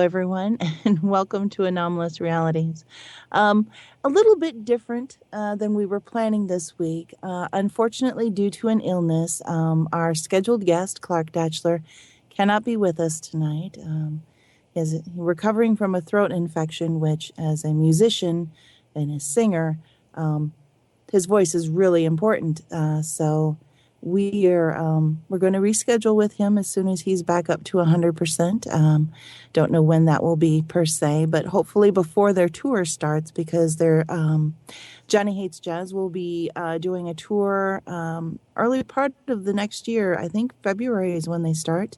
everyone, and welcome to Anomalous Realities. Um, a little bit different than we were planning this week. Unfortunately, due to an illness, our scheduled guest, Clark Datchler, cannot be with us tonight. He is recovering from a throat infection, which, as a musician and a singer, um, his voice is really important. So we're going to reschedule with him as soon as he's back up to 100%. Don't know when that will be per se, but hopefully before their tour starts, because they're Johnny Hates Jazz will be doing a tour early part of the next year. I think February is when they start,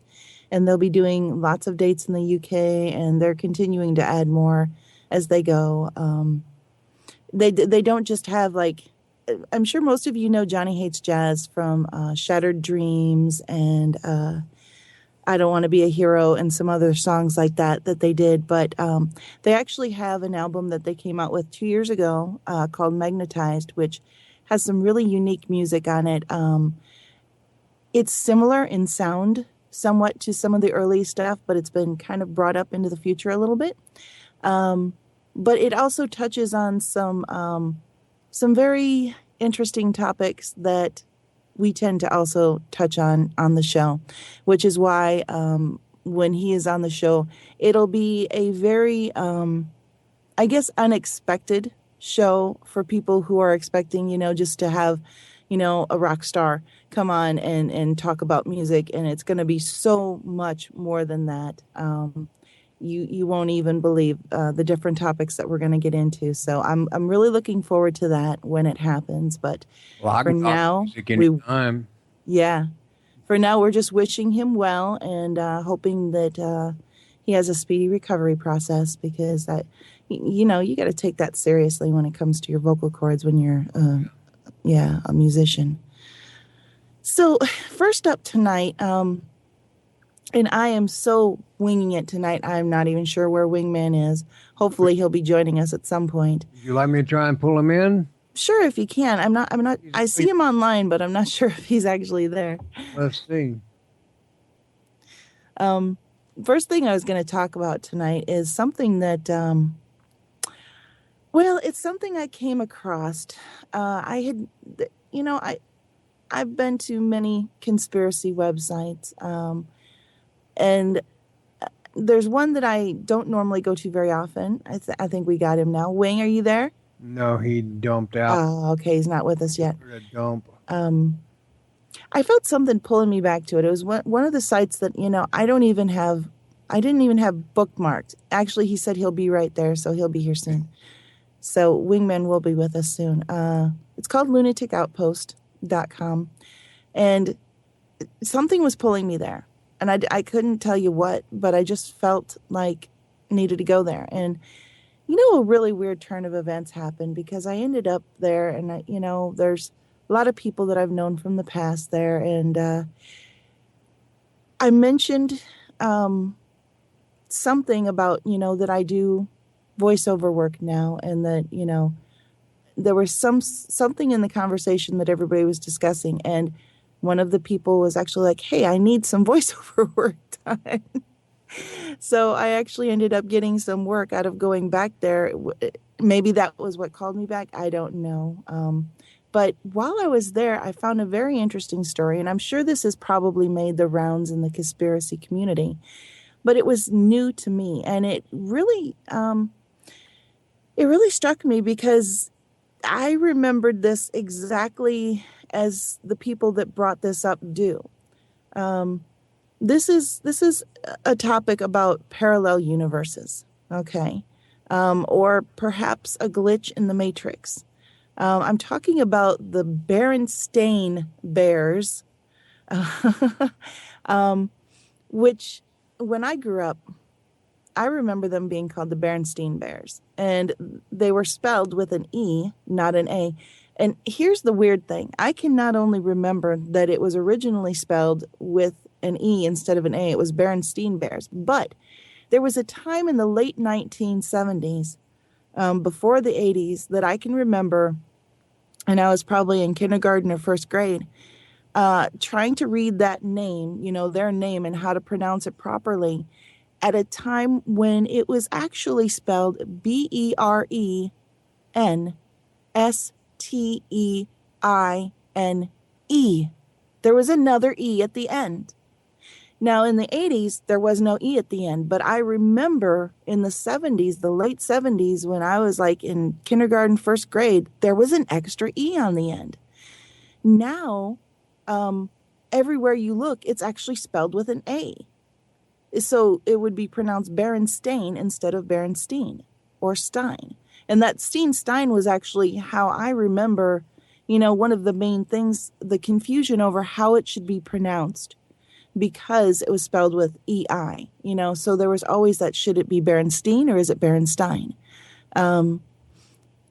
and they'll be doing lots of dates in the UK, and they're continuing to add more as they go. They don't just have like, I'm sure most of you know Johnny Hates Jazz from Shattered Dreams and I Don't Want to Be a Hero and some other songs like that they did. But they actually have an album that they came out with 2 years ago called Magnetized, which has some really unique music on it. It's similar in sound somewhat to some of the early stuff, but it's been kind of brought up into the future a little bit. But it also touches on some very interesting topics that we tend to also touch on the show, which is why when he is on the show, it'll be a very, I guess, unexpected show for people who are expecting, just to have, a rock star come on and talk about music. And it's going to be so much more than that. You won't even believe the different topics that we're going to get into. So I'm really looking forward to that when it happens. But Well, I for can talk now, music anytime. yeah, for now we're just wishing him well and hoping that he has a speedy recovery process, because that you got to take that seriously when it comes to your vocal cords when you're a musician. So first up tonight. And I am so winging it tonight. I'm not even sure where Wingman is. Hopefully he'll be joining us at some point. Would you like me to try and pull him in? Sure, if you can. I'm not I see him online, but I'm not sure if he's actually there. Let's see. First thing I was going to talk about tonight is something that well, it's something I came across. I had I've been to many conspiracy websites. And there's one that I don't normally go to very often. I think we got him now. Wing, are you there? No, he dumped out. Oh, okay. He's not with us yet. A dump. I felt something pulling me back to it. It was one of the sites that, I didn't even have bookmarked. Actually, he said he'll be right there, so he'll be here soon. So Wingman will be with us soon. It's called lunaticoutpost.com. And something was pulling me there. And I couldn't tell you what, but I just felt like I needed to go there. And, a really weird turn of events happened, because I ended up there, and, there's a lot of people that I've known from the past there. And I mentioned something about, that I do voiceover work now, and that, there was something in the conversation that everybody was discussing. And one of the people was actually like, hey, I need some voiceover work done. So I actually ended up getting some work out of going back there. Maybe that was what called me back. I don't know. But while I was there, I found a very interesting story. And I'm sure this has probably made the rounds in the conspiracy community. But it was new to me. And it really struck me, because I remembered this exactly as the people that brought this up do. This is a topic about parallel universes, okay, or perhaps a glitch in the Matrix. I'm talking about the Berenstain Bears, which when I grew up, I remember them being called the Berenstain Bears, and they were spelled with an E, not an A. And here's the weird thing. I can not only remember that it was originally spelled with an E instead of an A, it was Berenstain Bears, but there was a time in the late 1970s, before the 80s, that I can remember, and I was probably in kindergarten or first grade, trying to read that name, their name and how to pronounce it properly. at a time when it was actually spelled Bernstine. There was another E at the end. Now, in the 80s, there was no E at the end, but I remember in the 70s, the late 70s, when I was like in kindergarten, first grade, there was an extra E on the end. Now, um, everywhere you look, it's actually spelled with an A. So it would be pronounced Berenstain instead of Berenstein or Stein. And that Stein was actually how I remember, one of the main things, the confusion over how it should be pronounced because it was spelled with EI, so there was always that, should it be Berenstein or is it Berenstein? Um,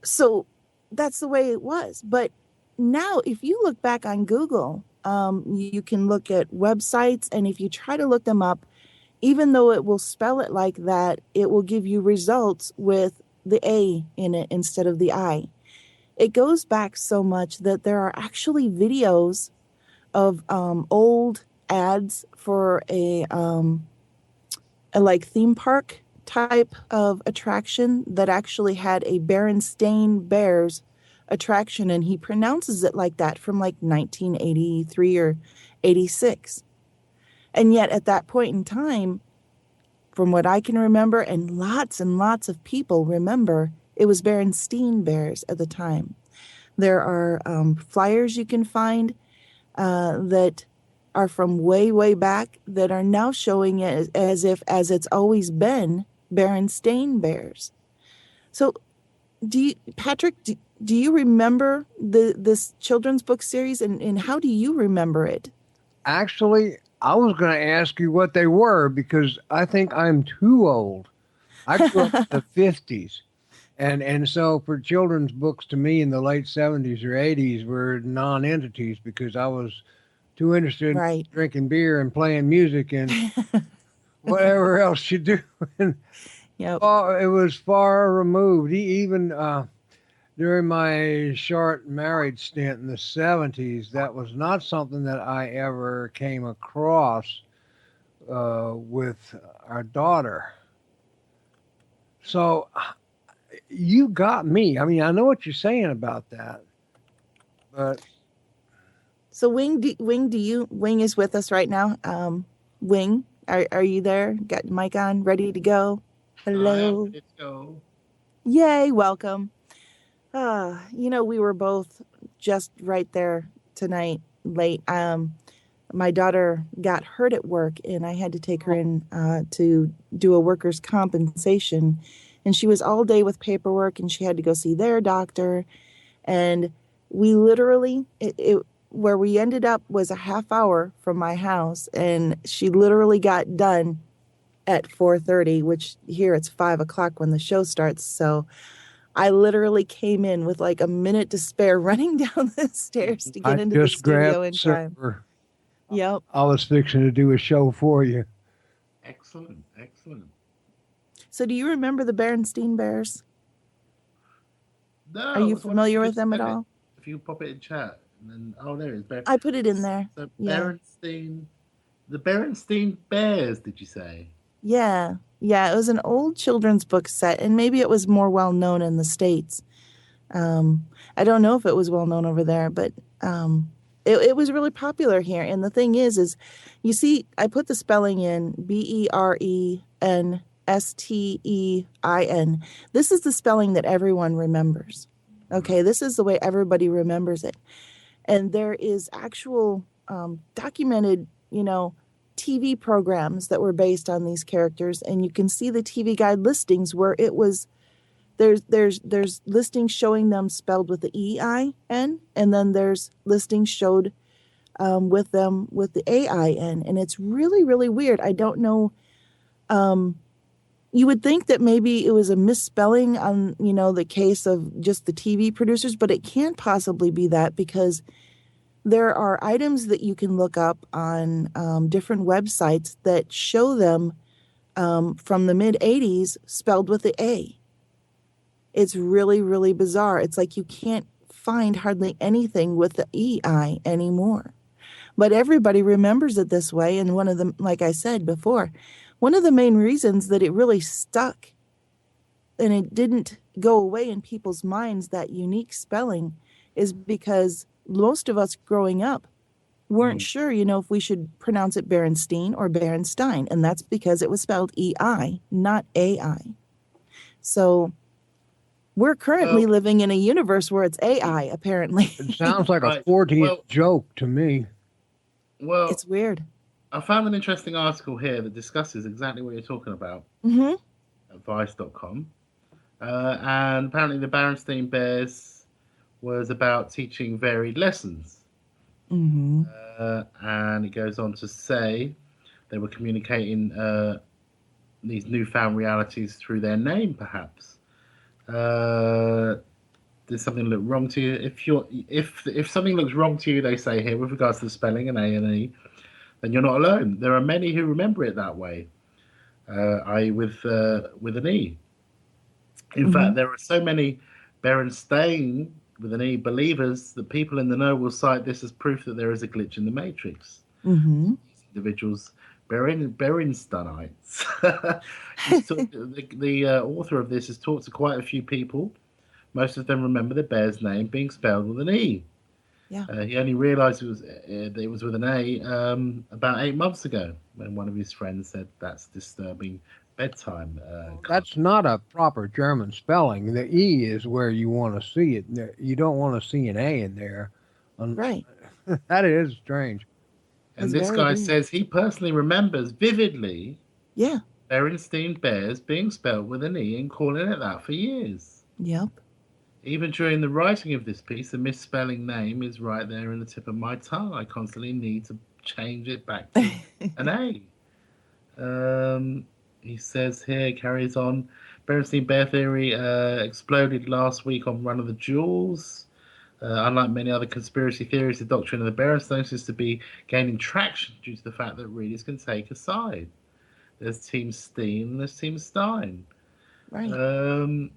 so that's the way it was. But now, if you look back on Google, you can look at websites, and if you try to look them up, even though it will spell it like that, it will give you results with the A in it instead of the I. It goes back so much that there are actually videos of old ads for a like theme park type of attraction that actually had a Berenstain Bears attraction, and he pronounces it like that from like 1983 or 86. And yet at that point in time, from what I can remember, and lots of people remember, it was Berenstain Bears at the time. There are flyers you can find that are from way back that are now showing it as it's always been Berenstain Bears. So, Patrick, do you remember this children's book series, and how do you remember it? Actually, I was going to ask you what they were because I think I'm too old. I grew up in the 50s. And so for children's books to me in the late 70s or 80s were non-entities because I was too interested in Right. drinking beer and playing music and whatever else you do. And Yep. it was far removed. Even during my short marriage stint in the 70s, that was not something that I ever came across with our daughter. So you got me. I mean, I know what you're saying about that, but So Wing is with us right now. Wing, are you there? Got your mic on, ready to go? I am Hello. ready to go. Yay, welcome. We were both just right there tonight late. My daughter got hurt at work, and I had to take her in to do a workers' compensation. And she was all day with paperwork, and she had to go see their doctor. And we literally, where we ended up was a half hour from my house, and she literally got done at 4:30, which here it's 5 o'clock when the show starts. So I literally came in with like a minute to spare running down the stairs to get I into the just grabbed studio the in time. server. Yep. I was fixing to do a show for you. Excellent, excellent. So do you remember the Berenstein Bears? No, Are I you was wondering familiar if with you them at spell it. all? If you pop it in chat, and then there it is. I put it in there. So Yeah. Berenstein, the Berenstein Bears. Did you say? Yeah. Yeah. It was an old children's book set, and maybe it was more well known in the States. I don't know if it was well known over there, but it was really popular here. And the thing is you see, I put the spelling in Berenstein. This is the spelling that everyone remembers. Okay, this is the way everybody remembers it. And there is actual documented, TV programs that were based on these characters, and you can see the TV guide listings where it was there's listings showing them spelled with the EIN, and then there's listings showed with them with the AIN, and it's really weird. I don't know. You would think that maybe it was a misspelling on the case of just the TV producers, but it can't possibly be that because there are items that you can look up on different websites that show them from the mid 80s spelled with the A. It's really bizarre. It's like you can't find hardly anything with the EI anymore. But everybody remembers it this way. And one of them, like I said before, one of the main reasons that it really stuck and it didn't go away in people's minds, that unique spelling, is because most of us growing up weren't Mm. sure, if we should pronounce it Berenstein or Berenstein. And that's because it was spelled EI, not AI. So we're currently Well, living in a universe where it's AI, It apparently. sounds like a right. Fortean Well, joke to me. well, It's weird. I found an interesting article here that discusses exactly what you're talking about Mm-hmm. at vice.com. And apparently, the Berenstain Bears was about teaching varied lessons. Mm-hmm. And it goes on to say they were communicating these newfound realities through their name, perhaps. Uh, did something look wrong to you? If something looks wrong to you, they say here with regards to the spelling and A and E, then you're not alone. There are many who remember it that way, i.e., with an E. In Mm-hmm. fact, there are so many Berenstain with an E believers that people in the know will cite this as proof that there is a glitch in the matrix. Mm-hmm. Individuals, Berensteinites. The author of this has talked to quite a few people. Most of them remember the bear's name being spelled with an E. Yeah. He only realised it was with an A about 8 months ago when one of his friends said that's disturbing bedtime. Well, that's not a proper German spelling. The E is where you want to see it. You don't want to see an A in there. Um, Right. that is strange. And That's this very guy weird. says he personally remembers vividly Yeah. Berenstein Bears being spelled with an E and calling it that for years. Yep. Even during the writing of this piece, the misspelling name is right there in the tip of my tongue. I constantly need to change it back to an A. He says here, carries on. Berenstein Bear Theory exploded last week on Run of the Jewels. Unlike many other conspiracy theories, the doctrine of the Berenstain seems to be gaining traction due to the fact that readers can take a side. There's Team Steen and there's Team Stein. Right. Um,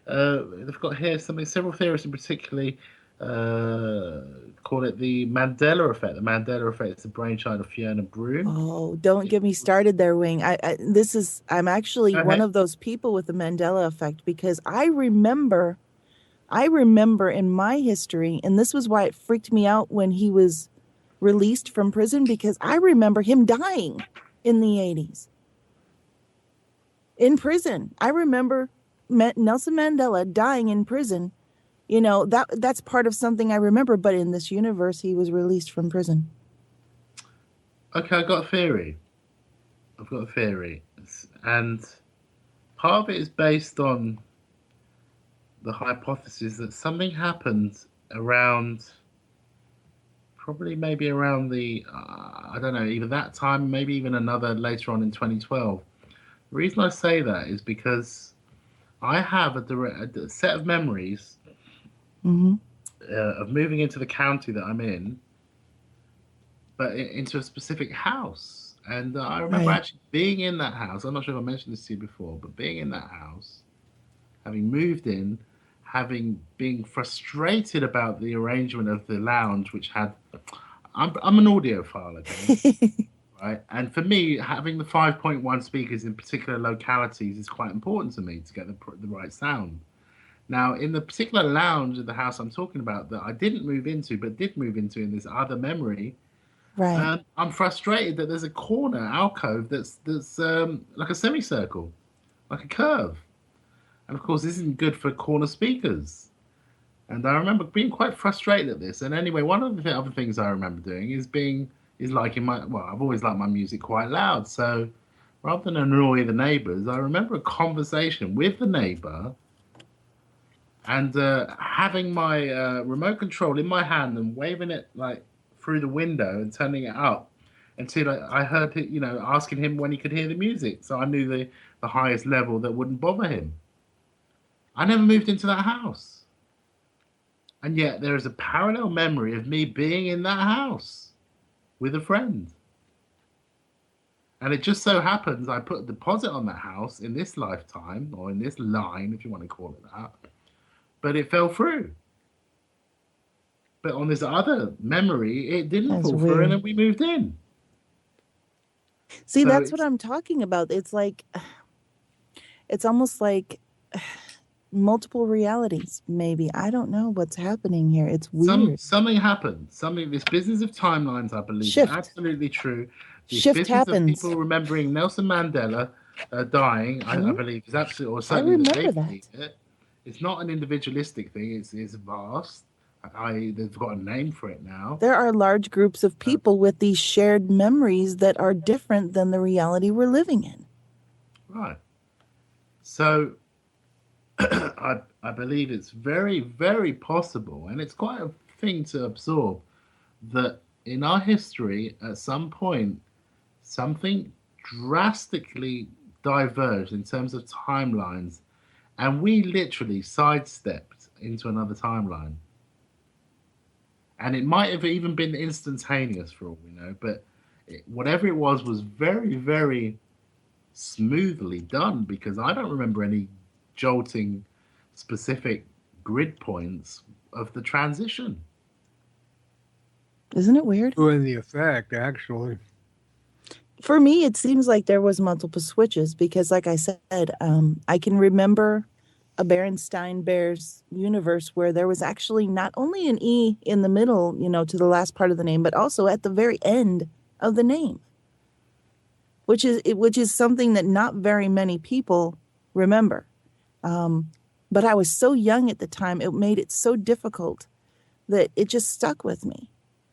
they've got here something. Several theorists, in particularly, uh, call it the Mandela effect. The Mandela effect is the brainchild of Fiona Broome. Oh, don't It get me was, started there, Wing. I'm actually go one ahead. of those people with the Mandela effect, because I remember in my history, and this was why it freaked me out when he was released from prison, because I remember him dying in the 80s in prison. I remember Nelson Mandela dying in prison. That's part of something I remember, but in this universe, he was released from prison. Okay, I've got a theory. I've got a theory, and part of it is based on the hypothesis that something happened around, probably maybe around the, I don't know, either that time, maybe even another later on in 2012. The reason I say that is because I have a set of memories Mm-hmm. of moving into the county that I'm in, but into a specific house. And I remember Right. actually being in that house. I'm not sure if I mentioned this to you before, but being in that house, having moved in, having being frustrated about the arrangement of the lounge, which had. I'm an audiophile, okay, right? And for me, having the 5.1 speakers in particular localities is quite important to me to get the right sound. Now, in the particular lounge of the house I'm talking about that I didn't move into, but did move into in this other memory, Right. I'm frustrated that there's a corner alcove that's like a semicircle, like a curve, and of course, this isn't good for corner speakers. And I remember being quite frustrated at this. And anyway, one of the other things I remember doing is liking my, well, I've always liked my music quite loud. So rather than annoy the neighbours, I remember a conversation with the neighbour and having my remote control in my hand and waving it like through the window and turning it up until I heard it, asking him when he could hear the music. So I knew the highest level that wouldn't bother him. I never moved into that house. And yet there is a parallel memory of me being in that house with a friend. And it just so happens I put a deposit on that house in this lifetime, or in this line, if you want to call it that, but it fell through. But on this other memory, it didn't That's fall through, and weird. then we moved in. See, So that's what it's I'm talking about. It's like, it's almost like multiple realities, maybe. I don't know what's happening here. It's weird. something happened. Something this business of timelines, I believe, is Shift. absolutely true. This Shift business of happens. people remembering Nelson Mandela dying, I Hmm. believe, is absolutely, or I certainly that they remember believe that. it. It's not an individualistic thing. It's vast. They've got a name for it now. There are large groups of Uh, people with these shared memories that are different than the reality we're living in. right. So I believe it's very, very possible, and it's quite a thing to absorb, that in our history, at some point, something drastically diverged in terms of timelines, and we literally sidestepped into another timeline. And it might have even been instantaneous for all we know, but whatever it was very, very smoothly done because I don't remember any jolting specific grid points of the transition. Isn't it weird? Doing the effect, actually. For me, it seems like there was multiple switches because, like I said, I can remember a Berenstein Bears universe where there was actually not only an E in the middle, to the last part of the name, but also at the very end of the name, which is something that not very many people remember. Um, but I was so young at the time, it made it so difficult that it just stuck with me.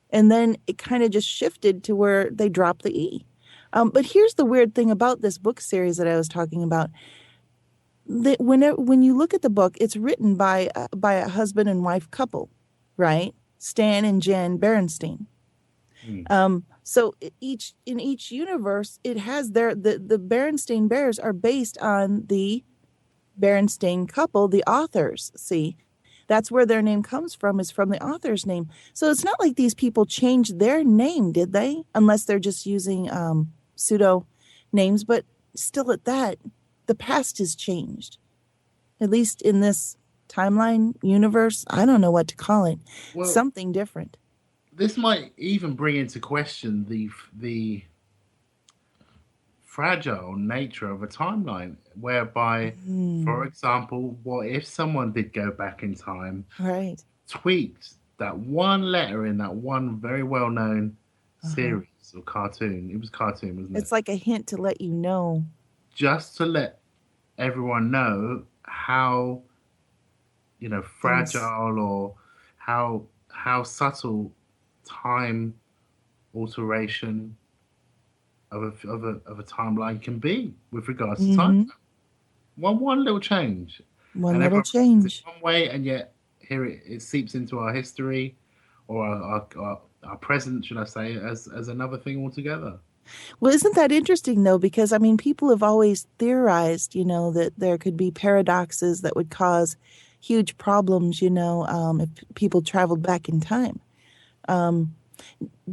And then it kind of just shifted to where they dropped the E. But here's the weird thing about this book series that I was talking about. That when you look at the book, it's written by a husband and wife couple, right? Stan and Jan Berenstein. Hmm. So in each universe, it has the Berenstain Bears are based on the Berenstain couple, the authors. See, that's where their name comes from, is from the author's name. So it's not like these people changed their name, did they? Unless they're just using pseudo names. But still, at that, the past has changed. At least in this timeline universe, I don't know what to call it. Well, Something different. this might even bring into question the fragile nature of a timeline, whereby, for Hmm. example, what if someone did go back in time, Right. tweaked that one letter in that one very well known Uh-huh. series or cartoon? It was cartoon, wasn't it? It's like a hint to let you know. Just to let everyone know how Things. fragile or how subtle time alteration of a timeline can be with regards to time. Mm-hmm. One little change, One and little everyone sees it change. one way, and yet here it seeps into our history or our present, should I say, as another thing altogether. Well, isn't that interesting though? Because I mean, people have always theorized, that there could be paradoxes that would cause huge problems, if people traveled back in time. Um,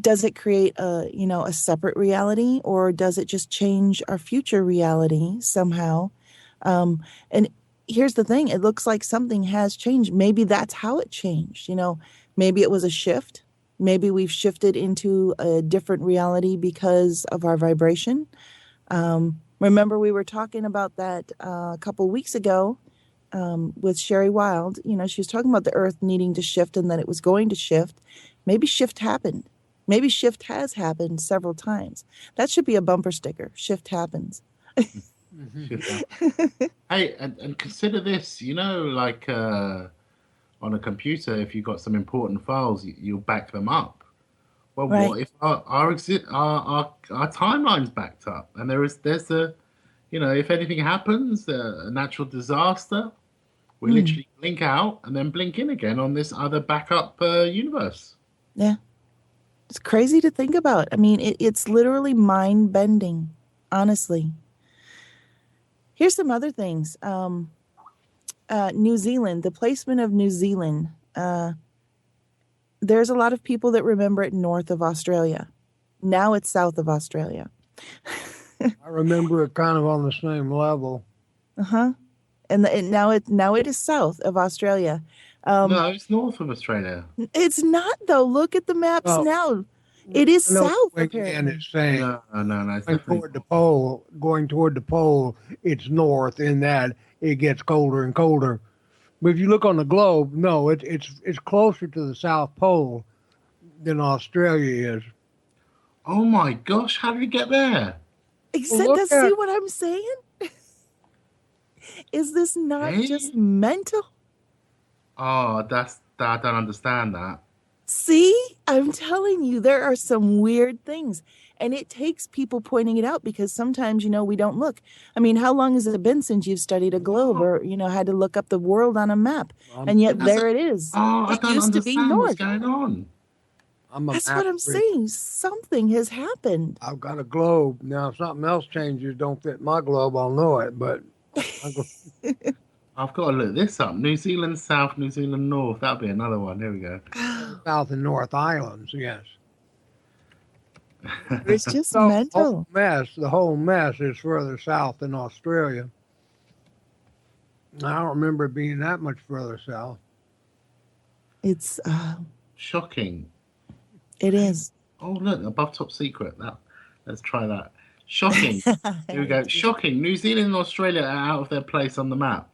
does it create a separate reality, or does it just change our future reality somehow? And here's the thing: it looks like something has changed. Maybe that's how it changed. Maybe it was a shift. Maybe we've shifted into a different reality because of our vibration. Remember, we were talking about that a couple weeks ago with Sherry Wild. She was talking about the Earth needing to shift and that it was going to shift. Maybe shift happened. Maybe shift has happened several times. That should be a bumper sticker. Shift happens. Hmm. Shift happens. Hey, and consider this. Like on a computer, if you've got some important files, you'll back them up. Well, Right. what if our timeline's backed up, and there's a if anything happens, a natural disaster, we Hmm. literally blink out and then blink in again on this other backup universe. Yeah. It's crazy to think about. I mean, it's literally mind bending, honestly. Here's some other things. New Zealand, the placement of New Zealand. There's a lot of people that remember it north of Australia. Now it's south of Australia. I remember it kind of on the same level. Uh-huh. And now it is south of Australia. Um, No, it's north of Australia. it's not though. Look at the maps Well, now. It is I know south, what Wingman apparently. is saying. No, no, no. It's Going definitely toward the not. pole, it's north. In that it gets colder and colder. But if you look on the globe, no, it's closer to the South Pole than Australia is. Oh my gosh! How did you get there? Well, Except look that, see at what I'm saying? Is this not Eh? just mental? Oh, I don't understand that. See, I'm telling you, there are some weird things. And it takes people pointing it out because sometimes, we don't look. I mean, how long has it been since you've studied a globe What? or, had to look up the world on a map? I'm And That yet doesn't. there it is. Oh, I It don't used to be understand what's north. going on. I'm a That's map what I'm freak. saying. Something has happened. I've got a globe now. If something else changes, don't fit my globe, I'll know it. But my glo- I've got to look this up. New Zealand South, New Zealand North. That'll be another one. Here we go. South and North Islands, yes. It's just The whole mental. mess, the whole mess is further south than Australia. I don't remember it being that much further south. It's Shocking. it Hey, is. oh look, above top secret. That. Let's try that. Shocking. Here we I go. do. Shocking. New Zealand and Australia are out of their place on the map.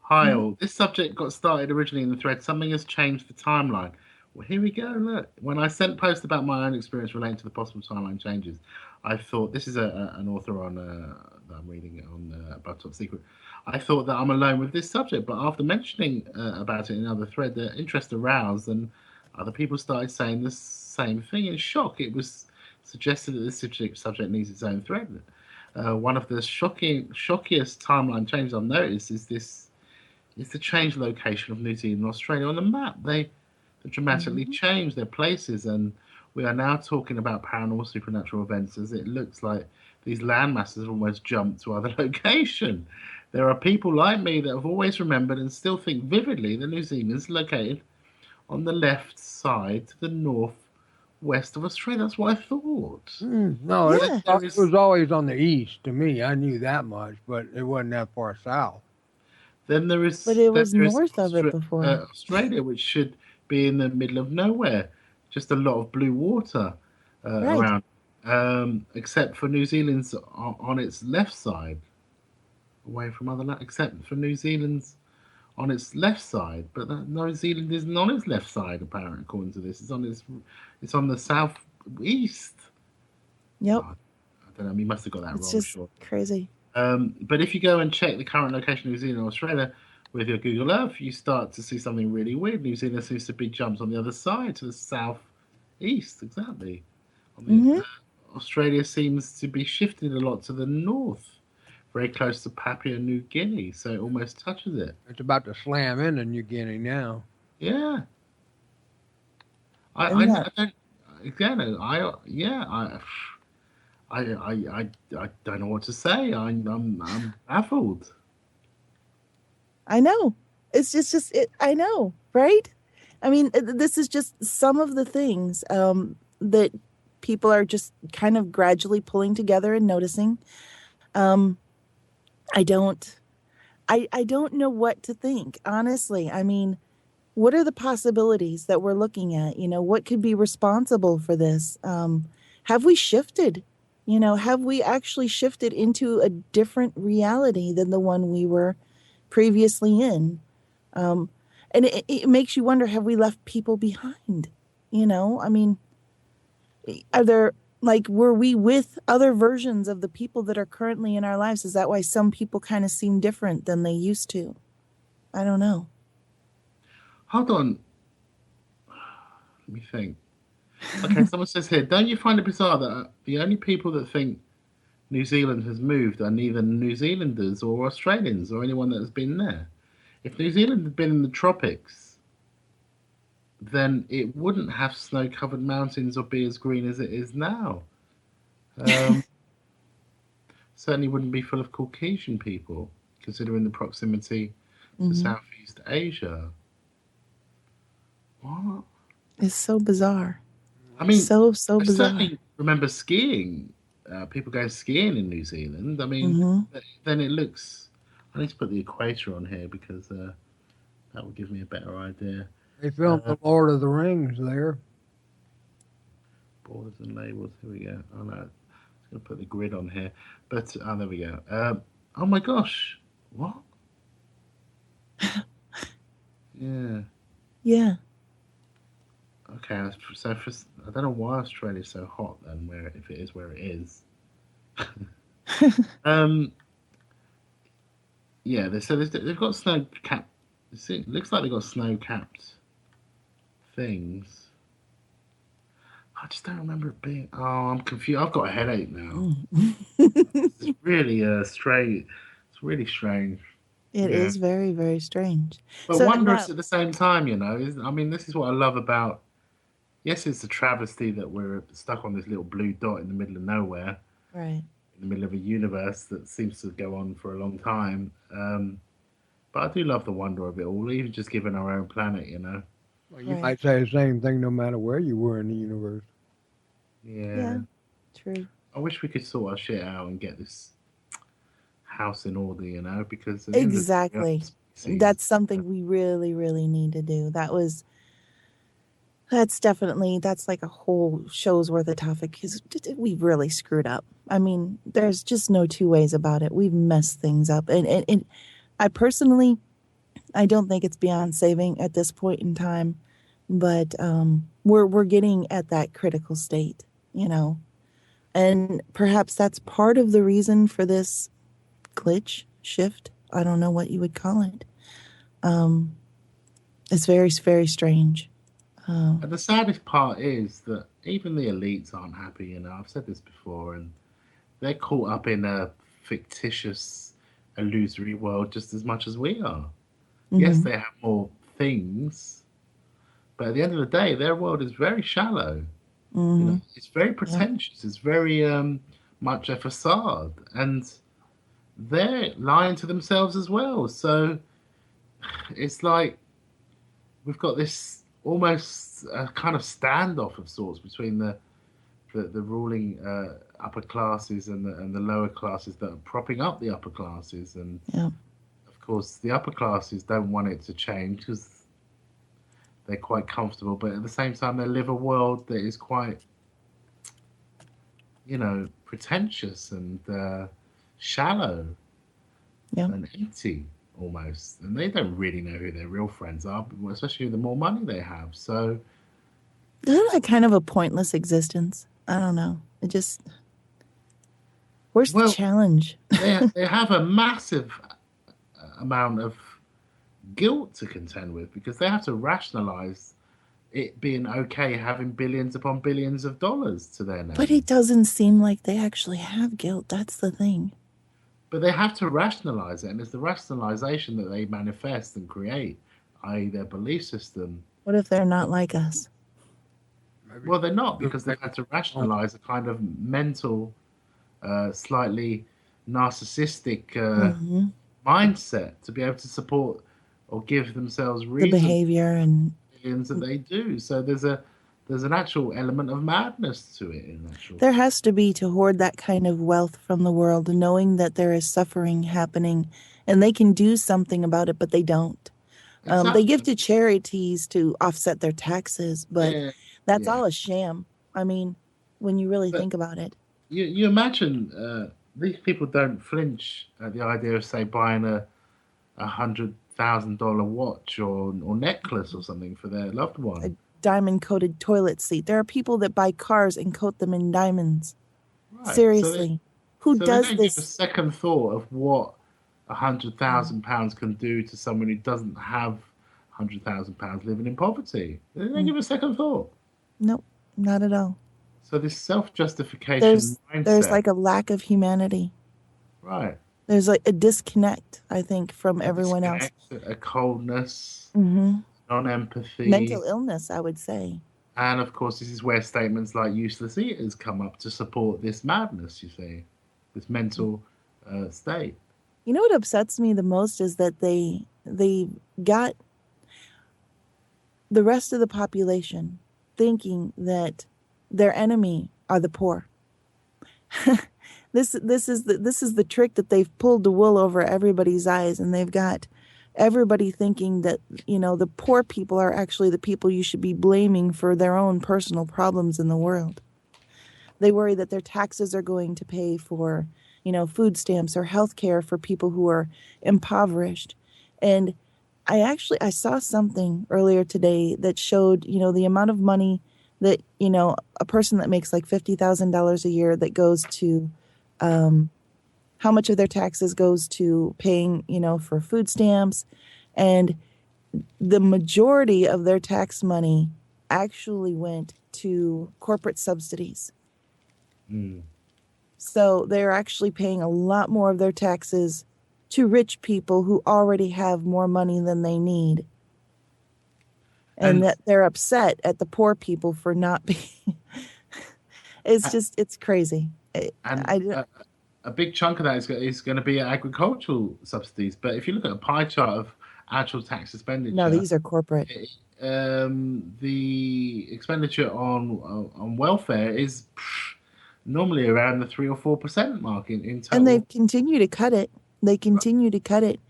Hi Mhm. all. This subject got started originally in the thread. Something has changed the timeline. Well, here we go. Look, when I sent post about my own experience relating to the possible timeline changes, I thought this is an author on that I'm reading it on about Top Secret. I thought that I'm alone with this subject, but after mentioning about it in another thread, the interest aroused, and other people started saying the same thing in shock. It was suggested that this subject needs its own thread. One of the shockiest timeline changes I've noticed is the change location of New Zealand and Australia on the map. They dramatically Mhm. changed their places, and we are now talking about paranormal supernatural events as it looks like these land masses have almost jumped to other location. There are people like me that have always remembered and still think vividly that New Zealand is located on the left side to the north west of Australia. That's what I thought. No, But it, then Yeah, there it is was always on the east to me. I knew that much, but it wasn't that far south. but it then was there is north of it before. Australia, which should be in the middle of nowhere, just a lot of blue water Right. around, except for New Zealand's on its left side, away from other land, except for New Zealand's on its left side. But New Zealand isn't on its left side, apparently, according to this. It's on the south east. Yep. Oh, I don't know. He must have got that It's wrong, just sure. crazy. But if you go and check the current location of New Zealand and Australia with your Google Earth, you start to see something really weird. New Zealand seems to be jumped on the other side to the south east, exactly. On the Hmm. Australia seems to be shifted a lot to the north, very close to Papua New Guinea, so it almost touches it. It's about to slam into New Guinea now. Yeah, Isn't that? I don't. Again, yeah, I don't know what to say. I'm baffled. I know. It's just it. I know, right? I mean, this is just some of the things that people are just kind of gradually pulling together and noticing. Um, I don't. I don't know what to think, honestly. I mean, what are the possibilities that we're looking at? What could be responsible for this? Have we shifted? Have we actually shifted into a different reality than the one we were previously in? Um, and it makes you wonder, have we left people behind? I mean, are there, like, were we with other versions of the people that are currently in our lives? Is that why some people kind of seem different than they used to? I don't know. Hold on, let me think. Okay, someone says here, don't you find it bizarre that the only people that think New Zealand has moved are neither New Zealanders or Australians or anyone that has been there? If New Zealand had been in the tropics, then it wouldn't have snow covered mountains or be as green as it is now. Um, Certainly wouldn't be full of Caucasian people, considering the proximity to Hmm. Southeast Asia. What? It's so bizarre. I mean, So I bizarre. certainly remember skiing, people going skiing in New Zealand. I mean, Hmm. then it looks. I need to put the equator on here because that will give me a better idea. They filmed Uh, the Lord of the Rings there. Borders and labels. Here we go. Oh no, I'm gonna put the grid on here. But there we go. Oh my gosh, what? Yeah. Yeah. Okay. So I don't know why Australia's so hot then. Where if it is where it is. Um. Yeah. They've got snow cap. It looks like they've got snow capped things. I just don't remember it being. Oh, I'm confused. I've got a headache now. It's really strange. It's really strange. It Yeah, is very, very strange. but So wondrous now, at the same time. I mean, this is what I love about. Yes, it's a travesty that we're stuck on this little blue dot in the middle of nowhere, right, in the middle of a universe that seems to go on for a long time. But I do love the wonder of it all, even just given our own planet. Well, you right. might say the same thing no matter where you were in the universe. Yeah, Yeah, true. I wish we could sort our shit out and get this house in order. Because at the end of the day, we are Exactly. a species. That's something we really, really need to do. That's like a whole show's worth of topic because we've really screwed up. I mean, there's just no two ways about it. We've messed things up. And I personally, I don't think it's beyond saving at this point in time, but we're getting at that critical state, you know. And perhaps that's part of the reason for this glitch shift. I don't know what you would call it. Um, it's very, very strange. And the saddest part is that even the elites aren't happy. I've said this before, and they're caught up in a fictitious, illusory world just as much as we are. Yes, Hmm. they have more things, but at the end of the day, their world is very shallow. Hmm. It's very Yep. pretentious. It's very much a facade, and they're lying to themselves as well. So it's like we've got this almost kind of standoff of sorts between the ruling upper classes and the lower classes that are propping up the upper classes. And Yep. of course, the upper classes don't want it to change because they're quite comfortable, but at the same time, they live a world that is quite, pretentious and shallow Yep. and empty almost. And they don't really know who their real friends are, especially the more money they have. So, Isn't that kind of a pointless existence? I don't know. Where's the well, challenge? they have a massive amount of guilt to contend with because they have to rationalize it being okay having billions upon billions of dollars to their But name. it doesn't seem like they actually have guilt. That's the thing. But they have to rationalize it, and it's the rationalization that they manifest and create, i.e., their belief system. What if they're not like us? Maybe, Well, they're not because they've maybe, had to oh, rationalize a kind of mental, slightly narcissistic Hmm. mindset to be able to support or give themselves The reason behavior and billions that they do. So there's an actual element of madness to it in actual there fact. has to be to hoard that kind of wealth from the world, knowing that there is suffering happening and they can do something about it, but they don't. They give Exactly. to charities to offset their taxes, but Yeah, that's yeah. all a sham. I mean, when you really But think about it. you imagine these people don't flinch at the idea of say buying a $100,000 watch or necklace or something for their loved A one. diamond coated toilet seat. There are people that buy cars and coat them in diamonds. Right. Seriously. Who So they does don't give a this? second thought of what £100,000 can do to someone who doesn't have £100,000 living in poverty. They don't Mm, give a second thought. nope, not at all. So this self-justification There's mindset, like a lack of humanity. right? There's like a disconnect, I think, from A everyone else. disconnect, a coldness, Hmm. Mental non-empathy, illness, I would say. and of course, this is where statements like "useless eaters" come up to support this madness. You see, this mental state. You know what upsets me the most is that they got the rest of the population thinking that their enemy are the poor. This is the trick that they've pulled the wool over everybody's eyes, and they've got everybody thinking that the poor people are actually the people you should be blaming for their own personal problems in the world. they worry that their taxes are going to pay for, food stamps or health care for people who are impoverished. And I saw something earlier today that showed, the amount of money that, a person that makes like $50,000 a year that goes to, how much of their taxes goes to paying, for food stamps. And the majority of their tax money actually went to corporate subsidies. Mm. So they're actually paying a lot more of their taxes to rich people who already have more money than they need. And And that they're upset at the poor people for not being. It's crazy. and I a big chunk of that is going to be agricultural subsidies. But if you look at a pie chart of actual tax no, expenditure, these are corporate. the expenditure on welfare is normally around the 3 or 4% mark in And they total. continue to cut it. They continue to cut it.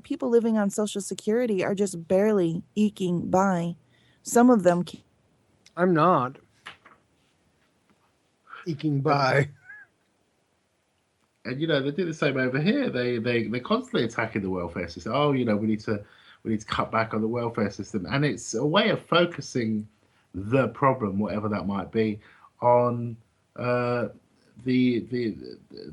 People living on Social Security are just barely eking by. Some of them, I'm not eking And, by. and they do the same over here. They're constantly attacking the welfare system. Oh, we need to cut back on the welfare system, and it's a way of focusing the problem, whatever that might be, on uh, the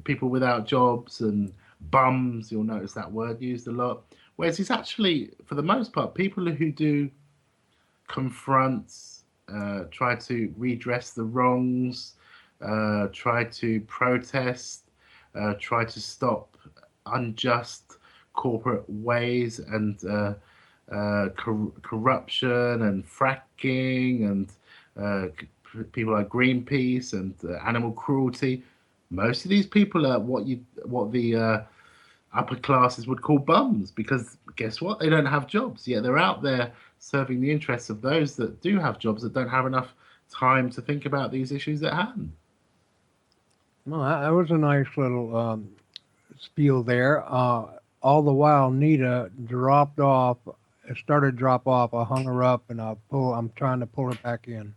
people without jobs and bums. You'll notice that word used a lot. Whereas it's actually, for the most part, people who do confront, try to redress the wrongs, try to protest, try to stop unjust corporate ways and corruption and fracking and people like Greenpeace and animal cruelty. Most of these people are what the upper classes would call bums because guess what? They don't have jobs. Yet they're out there serving the interests of those that do have jobs that don't have enough time to think about these issues at hand. Well, that was a nice little spiel there. All the while, Nita dropped off, started to drop off. I hung her up, and I'm trying to pull her back in.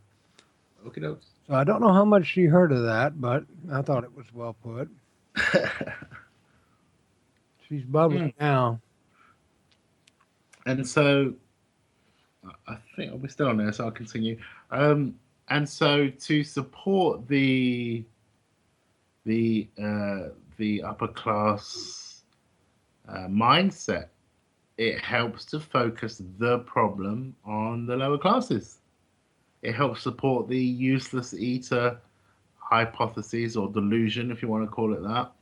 Okay, dokes. So I don't know how much she heard of that, but I thought it was well put. She's bubbling Mm. now. And so I think we're still on there, so I'll continue. Um, and so to support the upper class mindset, it helps to focus the problem on the lower classes. It helps support the useless eater hypothesis or delusion, if you want to call it that.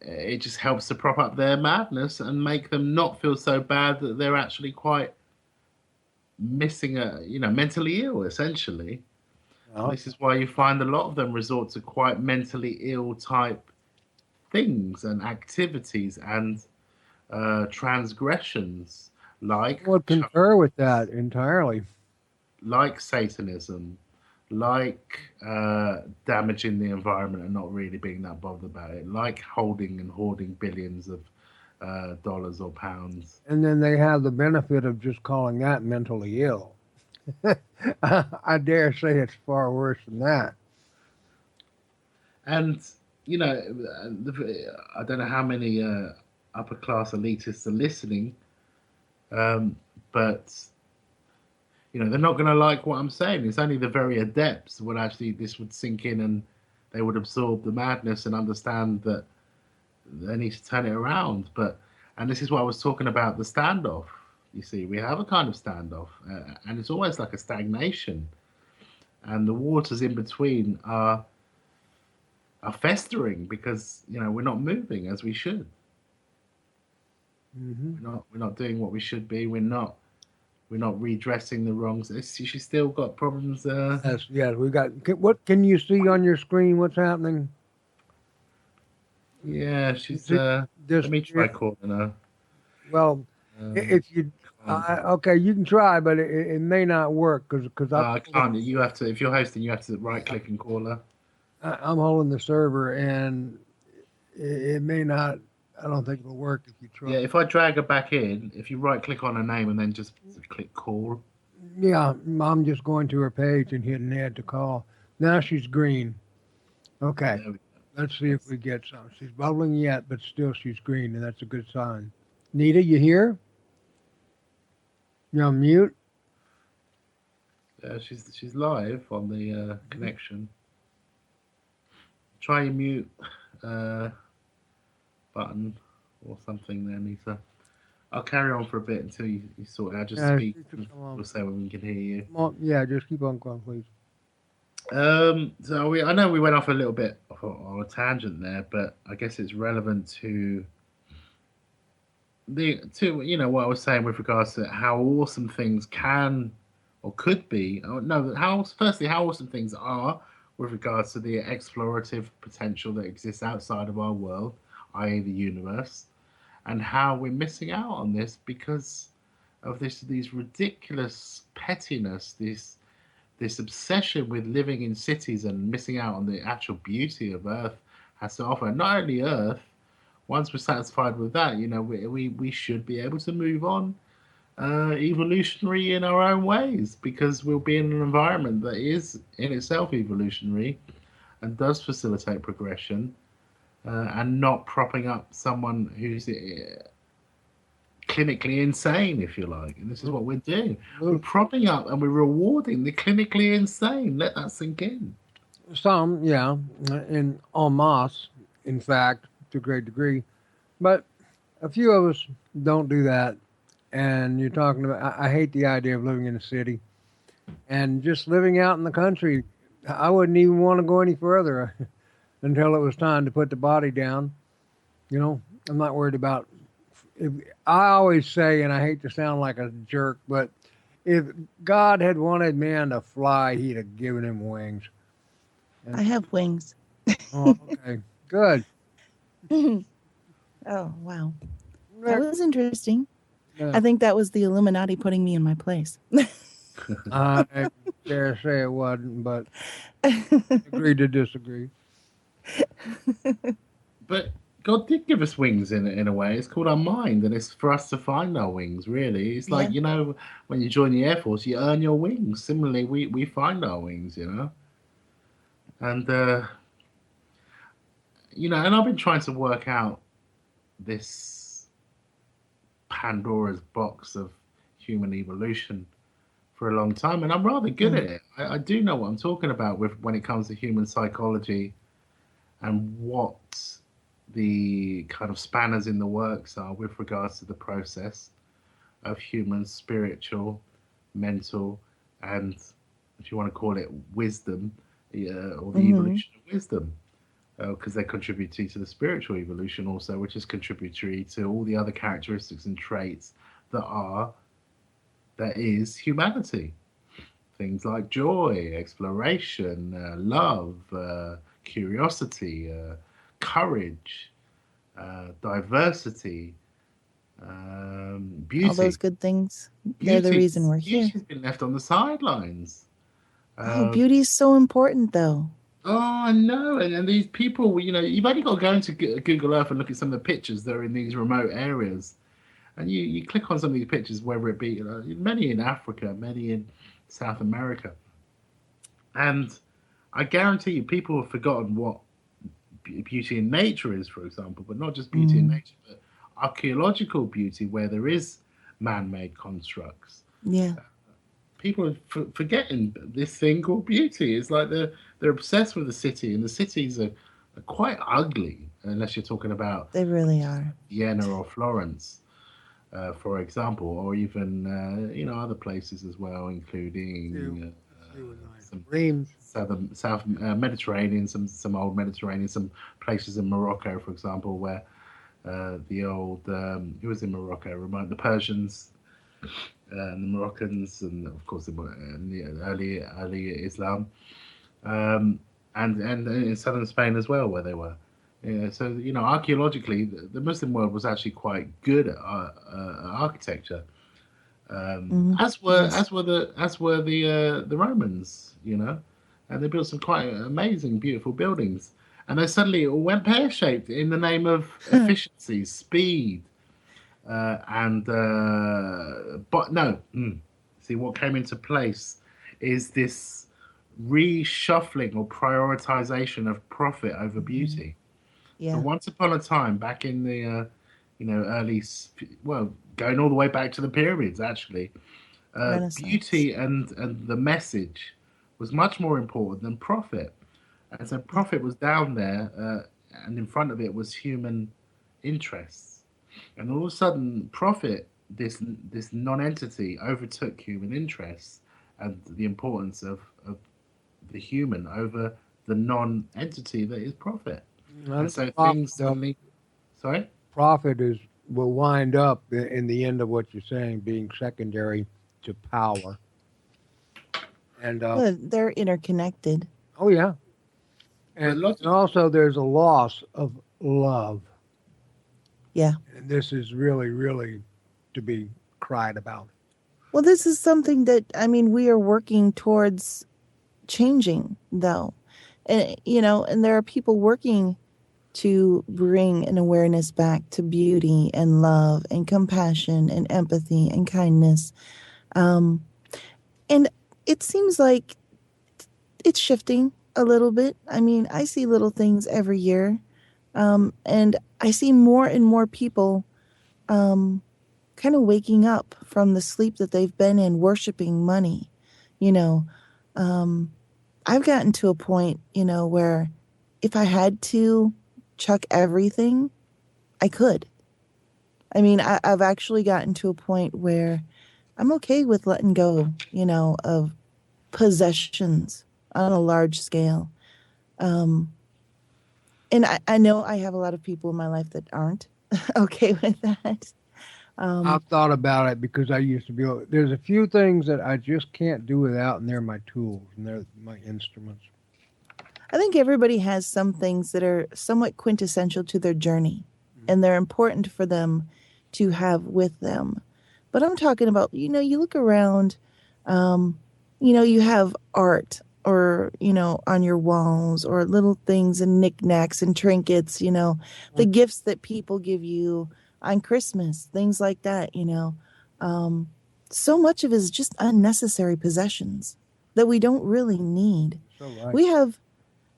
It just helps to prop up their madness and make them not feel so bad that they're actually quite missing mentally ill, essentially. And Well, this is why you find a lot of them resort to quite mentally ill type things and activities and transgressions I would concur with that entirely. like Satanism, like damaging the environment and not really being that bothered about it, like holding and hoarding billions of dollars or pounds. And then they have the benefit of just calling that mentally ill. I dare say it's far worse than that. And, I don't know how many upper class elitists are listening, but they're not going to like what I'm saying. It's only the very adepts would actually this would sink in and they would absorb the madness and understand that they need to turn it around. And this is what I was talking about the standoff. You see, we have a kind of standoff, and it's almost like a stagnation, and the waters in between are festering because we're not moving as we should. Hmm. We're not doing what we should be. We're not redressing the wrongs. She's still got problems. Yes, yes. We got. What can you see on your screen? What's happening? Yeah, Is she's. it Let me try disappear? calling her. Well, Um, if you, can't. okay, you can try, but it may not work because I can't. You have to. If you're hosting, you have to right click and call her. I'm holding the server, and it may not. I don't think it'll work if you try. Yeah, if I drag her back in, if you right click on her name and then just click call. Yeah, I'm just going to her page and hitting add to call. Now she's green. Okay. There we go. Let's see if That's, we get some. She's bubbling yet, but still she's green, and that's a good sign. Nita, you here? You're on mute? she's live on the connection. Try your mute uh, button or something there, Nita. I'll carry on for a bit until you sort it out. Just Yeah, speak. she could come on. We'll say when we can hear you. Come on. Yeah, just keep on going, please. I know we went off a little bit on a tangent there, but I guess it's relevant to what I was saying with regards to how awesome things can or could be. Oh, no, how awesome things are with regards to the explorative potential that exists outside of our world, i.e., the universe, and how we're missing out on this because of these ridiculous pettiness, this obsession with living in cities and missing out on the actual beauty of Earth has to offer. Not only Earth, once we're satisfied with that, we should be able to move on evolutionary in our own ways because we'll be in an environment that is in itself evolutionary and does facilitate progression and not propping up someone who's clinically insane, if you like. And this is what we're doing. We're propping up and we're rewarding the clinically insane. Let that sink in. Some, yeah, in en masse, in fact, to a great degree. But a few of us don't do that. And you're talking about, I hate the idea of living in a city and just living out in the country. I wouldn't even want to go any further until it was time to put the body down. You know, I'm not worried about. If, I always say, and I hate to sound like a jerk, but if God had wanted man to fly, he'd have given him wings. I And have wings. oh, okay, good. Oh, wow. That Next, was interesting. I yeah, think that was the Illuminati putting me in my place. I dare say it wasn't, but agree to disagree. But God did give us wings in a way. It's called our mind, and it's for us to find our wings. Really, it's like Yeah. when you join the air force, you earn your wings. Similarly, we find our wings. And and I've been trying to work out this Pandora's box of human evolution for a long time, and I'm rather good Mm. at it. I do know what I'm talking about with when it comes to human psychology and what the kind of spanners in the works are with regards to the process of human spiritual, mental, and if you want to call it wisdom, or the Hmm. evolution of wisdom, because they're contributing to the spiritual evolution also, which is contributory to all the other characteristics and traits that are that is humanity. Things like joy, exploration, love, curiosity, courage, diversity, All those beauty. good things, they're the reason we're here. Beauty's been left on the sidelines. Oh, Um, beauty is so important, though. oh, I know. And these people, you've only got to go into Google Earth and look at some of the pictures that are in these remote areas. And you click on some of these pictures, whether it be many in Africa, many in South America. And I guarantee you, people have forgotten what beauty in nature is, for example, but not just beauty in Mm. nature, but archaeological beauty where there is man made constructs. Yeah. People are forgetting this thing called beauty. It's like they're obsessed with the city, and the cities are quite ugly, unless you're talking about They really places like are. Vienna or Florence, for example, or even other places as well, Two, including two was nice. some Reams. south Mediterranean, some old Mediterranean, some places in Morocco, for example, where the old who was in Morocco, remind the Persians and the Moroccans, and of course the early Islam, um, and in southern Spain as well, where they were. Yeah, so archaeologically, the Muslim world was actually quite good at architecture, Hmm. as were Yes. the Romans, and they built some quite amazing, beautiful buildings. And then suddenly it all went pear shaped in the name of efficiency, speed, and but no. See what came into place is this reshuffling or prioritization of profit over Hmm. beauty. So Yeah. once upon a time, back in the well, going all the way back to the pyramids, actually, Renaissance. beauty and the message was much more important than profit. And so Yeah. profit was down there, and in front of it was human interests. And all of a sudden, profit, this non-entity, overtook human interests and the importance of the human over the non-entity that is profit. I And think so profit, things suddenly, sorry, profit is will wind up in the end of what you're saying being secondary to power. And Well, they're interconnected. oh yeah, but and logic, also there's a loss of love, Yeah. and this is really, really to be cried about. Well, this is something that, I mean, we are working towards changing, though. And, and there are people working to bring an awareness back to beauty and love and compassion and empathy and kindness. Um, and it seems like it's shifting a little bit. I mean, I see little things every year, and I see more and more people um, kind of waking up from the sleep that they've been in, worshiping money. You know, um, I've gotten to a point, where if I had to chuck everything, I could. I mean, I've actually gotten to a point where I'm okay with letting go, of possessions on a large scale. Um, and I know I have a lot of people in my life that aren't okay with that. Um, I've thought about it because I used to be there's a few things that I just can't do without, and they're my tools and they're my instruments. I think everybody has some things that are somewhat quintessential to their journey, and they're important for them to have with them. But I'm talking about, you look around, um, you have art or, on your walls or little things and knickknacks and trinkets, the gifts that people give you on Christmas, things like that, Um, so much of it is just unnecessary possessions that we don't really need. So right. We have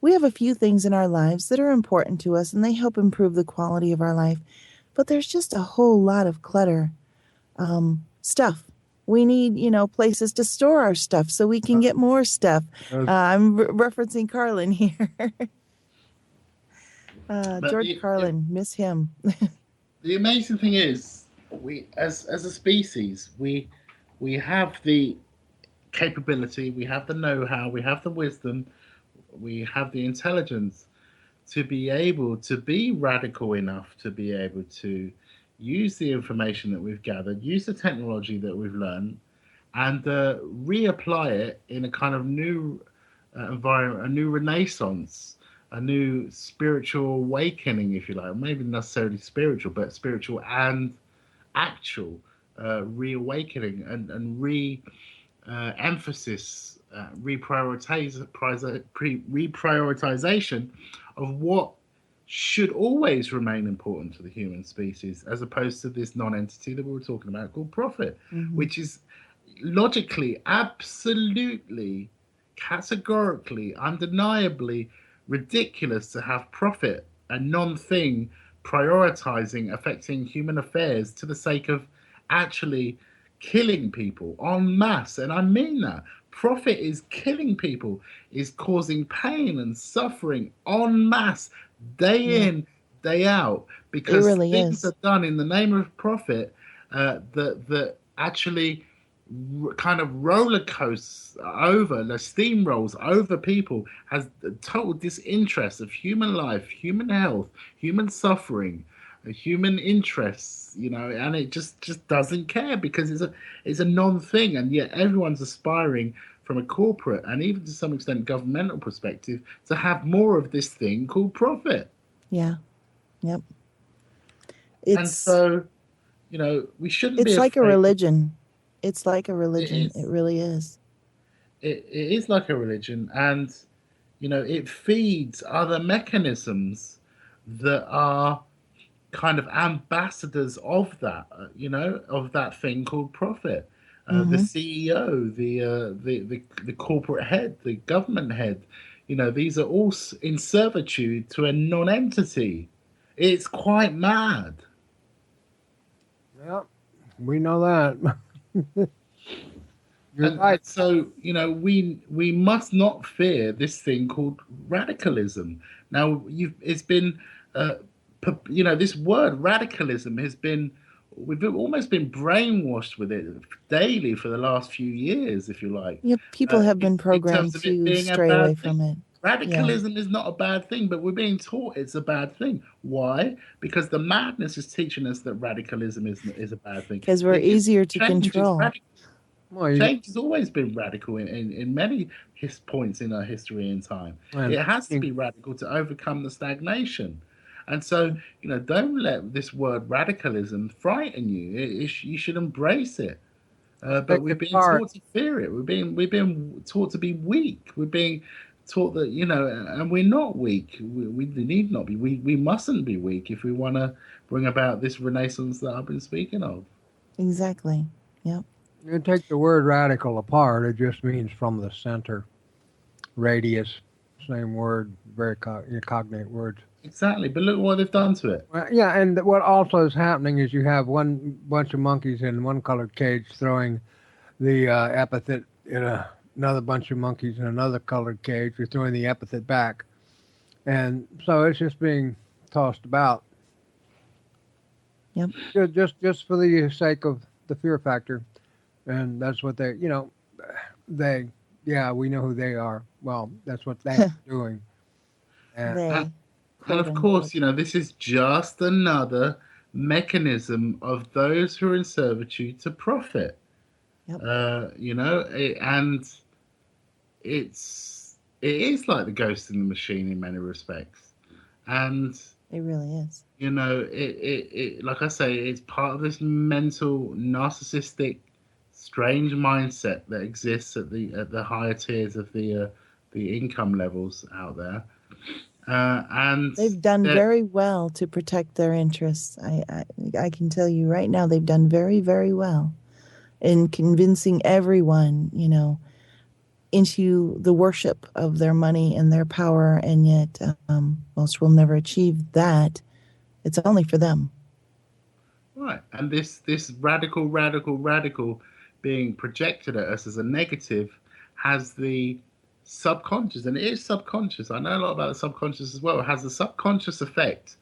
we have a few things in our lives that are important to us and they help improve the quality of our life, but there's just a whole lot of clutter. Stuff. We need, places to store our stuff so we can get more stuff. Those, I'm referencing Carlin here. but George Carlin, miss him. the amazing thing is, we as a species, we have the capability, we have the know-how, we have the wisdom, we have the intelligence to be able to be radical enough to be able to use the information that we've gathered, use the technology that we've learned, and reapply it in a kind of new environment, a new renaissance, a new spiritual awakening, if you like. Maybe not necessarily spiritual, but spiritual and actual reawakening and emphasis, reprioritization of what should always remain important to the human species, as opposed to this non-entity that we were talking about called profit, Hmm. which is logically, absolutely, categorically, undeniably ridiculous to have profit, a non-thing, prioritizing affecting human affairs to the sake of actually killing people en masse. And I mean that. Profit is killing people, is causing pain and suffering en masse, day Yeah, in, day out, it because really things is. are done in the name of profit that actually kind of roller coasts over, the steamrolls over people, has total disinterest of human life, human health, human suffering, human interests, and it just doesn't care because it's a non-thing, and yet everyone's aspiring from a corporate and even to some extent governmental perspective to have more of this thing called profit. Yeah, yep. And It's so, we shouldn't be it's like a afraid. religion. It's like a It religion. It is. really is. It is like a religion, and it feeds other mechanisms that are kind of ambassadors of that, of that thing called profit. the Hmm. CEO, the corporate head, the government head. These are all in servitude to a non-entity. It's quite mad. Yep, we know that. You're And right. so, we must not fear this thing called radicalism. Now, it's been, uh, this word radicalism has been, we've almost been brainwashed with it daily for the last few years, if you like, Yeah, people have in, been in terms programmed of it to being a stray away bad thing. from it. Yeah, Radicalism is not a bad thing, but we're being taught it's a bad thing. Why? Because the madness is teaching us that radicalism is a bad thing. because we're Because easier to change is control. radical. Well, you Change has always been radical in many points in our history and time. and It has to be radical to overcome the stagnation. And so, don't let this word radicalism frighten you. You should embrace it. But take we've it been apart. taught to fear it. We've been taught to be weak. We're being taught that, and we're not weak. We need not be. We mustn't be weak if we want to bring about this renaissance that I've been speaking of. Exactly. Yep. You take the word radical apart. It just means from the center, radius. Same word, very cognate words. Exactly. But look what they've done to it. Well, yeah, and what also is happening is you have one bunch of monkeys in one colored cage throwing the epithet in another bunch of monkeys in another colored cage. You're throwing the epithet back, and so it's just being tossed about, Yep. just for the sake of the fear factor, and that's what they, yeah, we know who they are. Well, that's what they're doing, and And, They, and quote of course, unquote. this is just another mechanism of those who are in servitude to profit. Yep. And it is like the ghost in the machine in many respects. And It really is. like I say, it's part of this mental, narcissistic, strange mindset that exists at the higher tiers of the income levels out there. And They've done that very well to protect their interests. I can tell you right now, they've done very, very well in convincing everyone, into the worship of their money and their power. And yet, most will never achieve that. It's only for them. right, and this radical, radical, radical being projected at us as a negative has the subconscious, and it is subconscious. I know a lot about the subconscious as well. It has the subconscious effect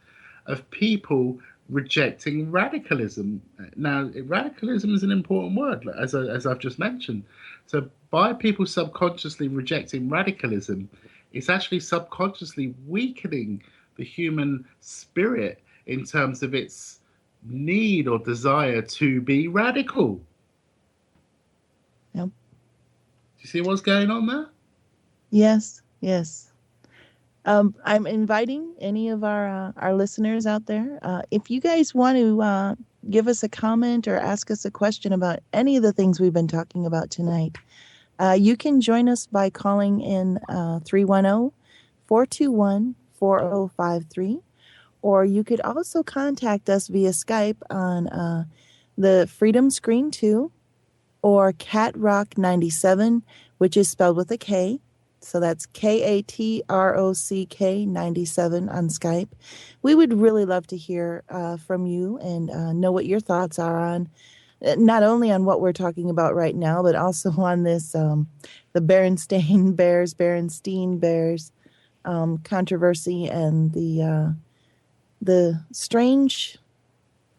of people rejecting radicalism. Now, radicalism is an important word, as I've just mentioned. So, by people subconsciously rejecting radicalism, it's actually subconsciously weakening the human spirit in terms of its need or desire to be radical. Do Yep. you see what's going on there? Yes. Yes. I'm inviting any of our listeners out there. If you guys want to give us a comment or ask us a question about any of the things we've been talking about tonight, you can join us by calling in 310 or you could also contact us via Skype on the Freedom Screen 2 or Cat Rock 97, which is spelled with a K. So that's KATROCK 97 on Skype. We would really love to hear from you and know what your thoughts are on not only on what we're talking about right now, but also on this the Berenstein Bears controversy and the strange,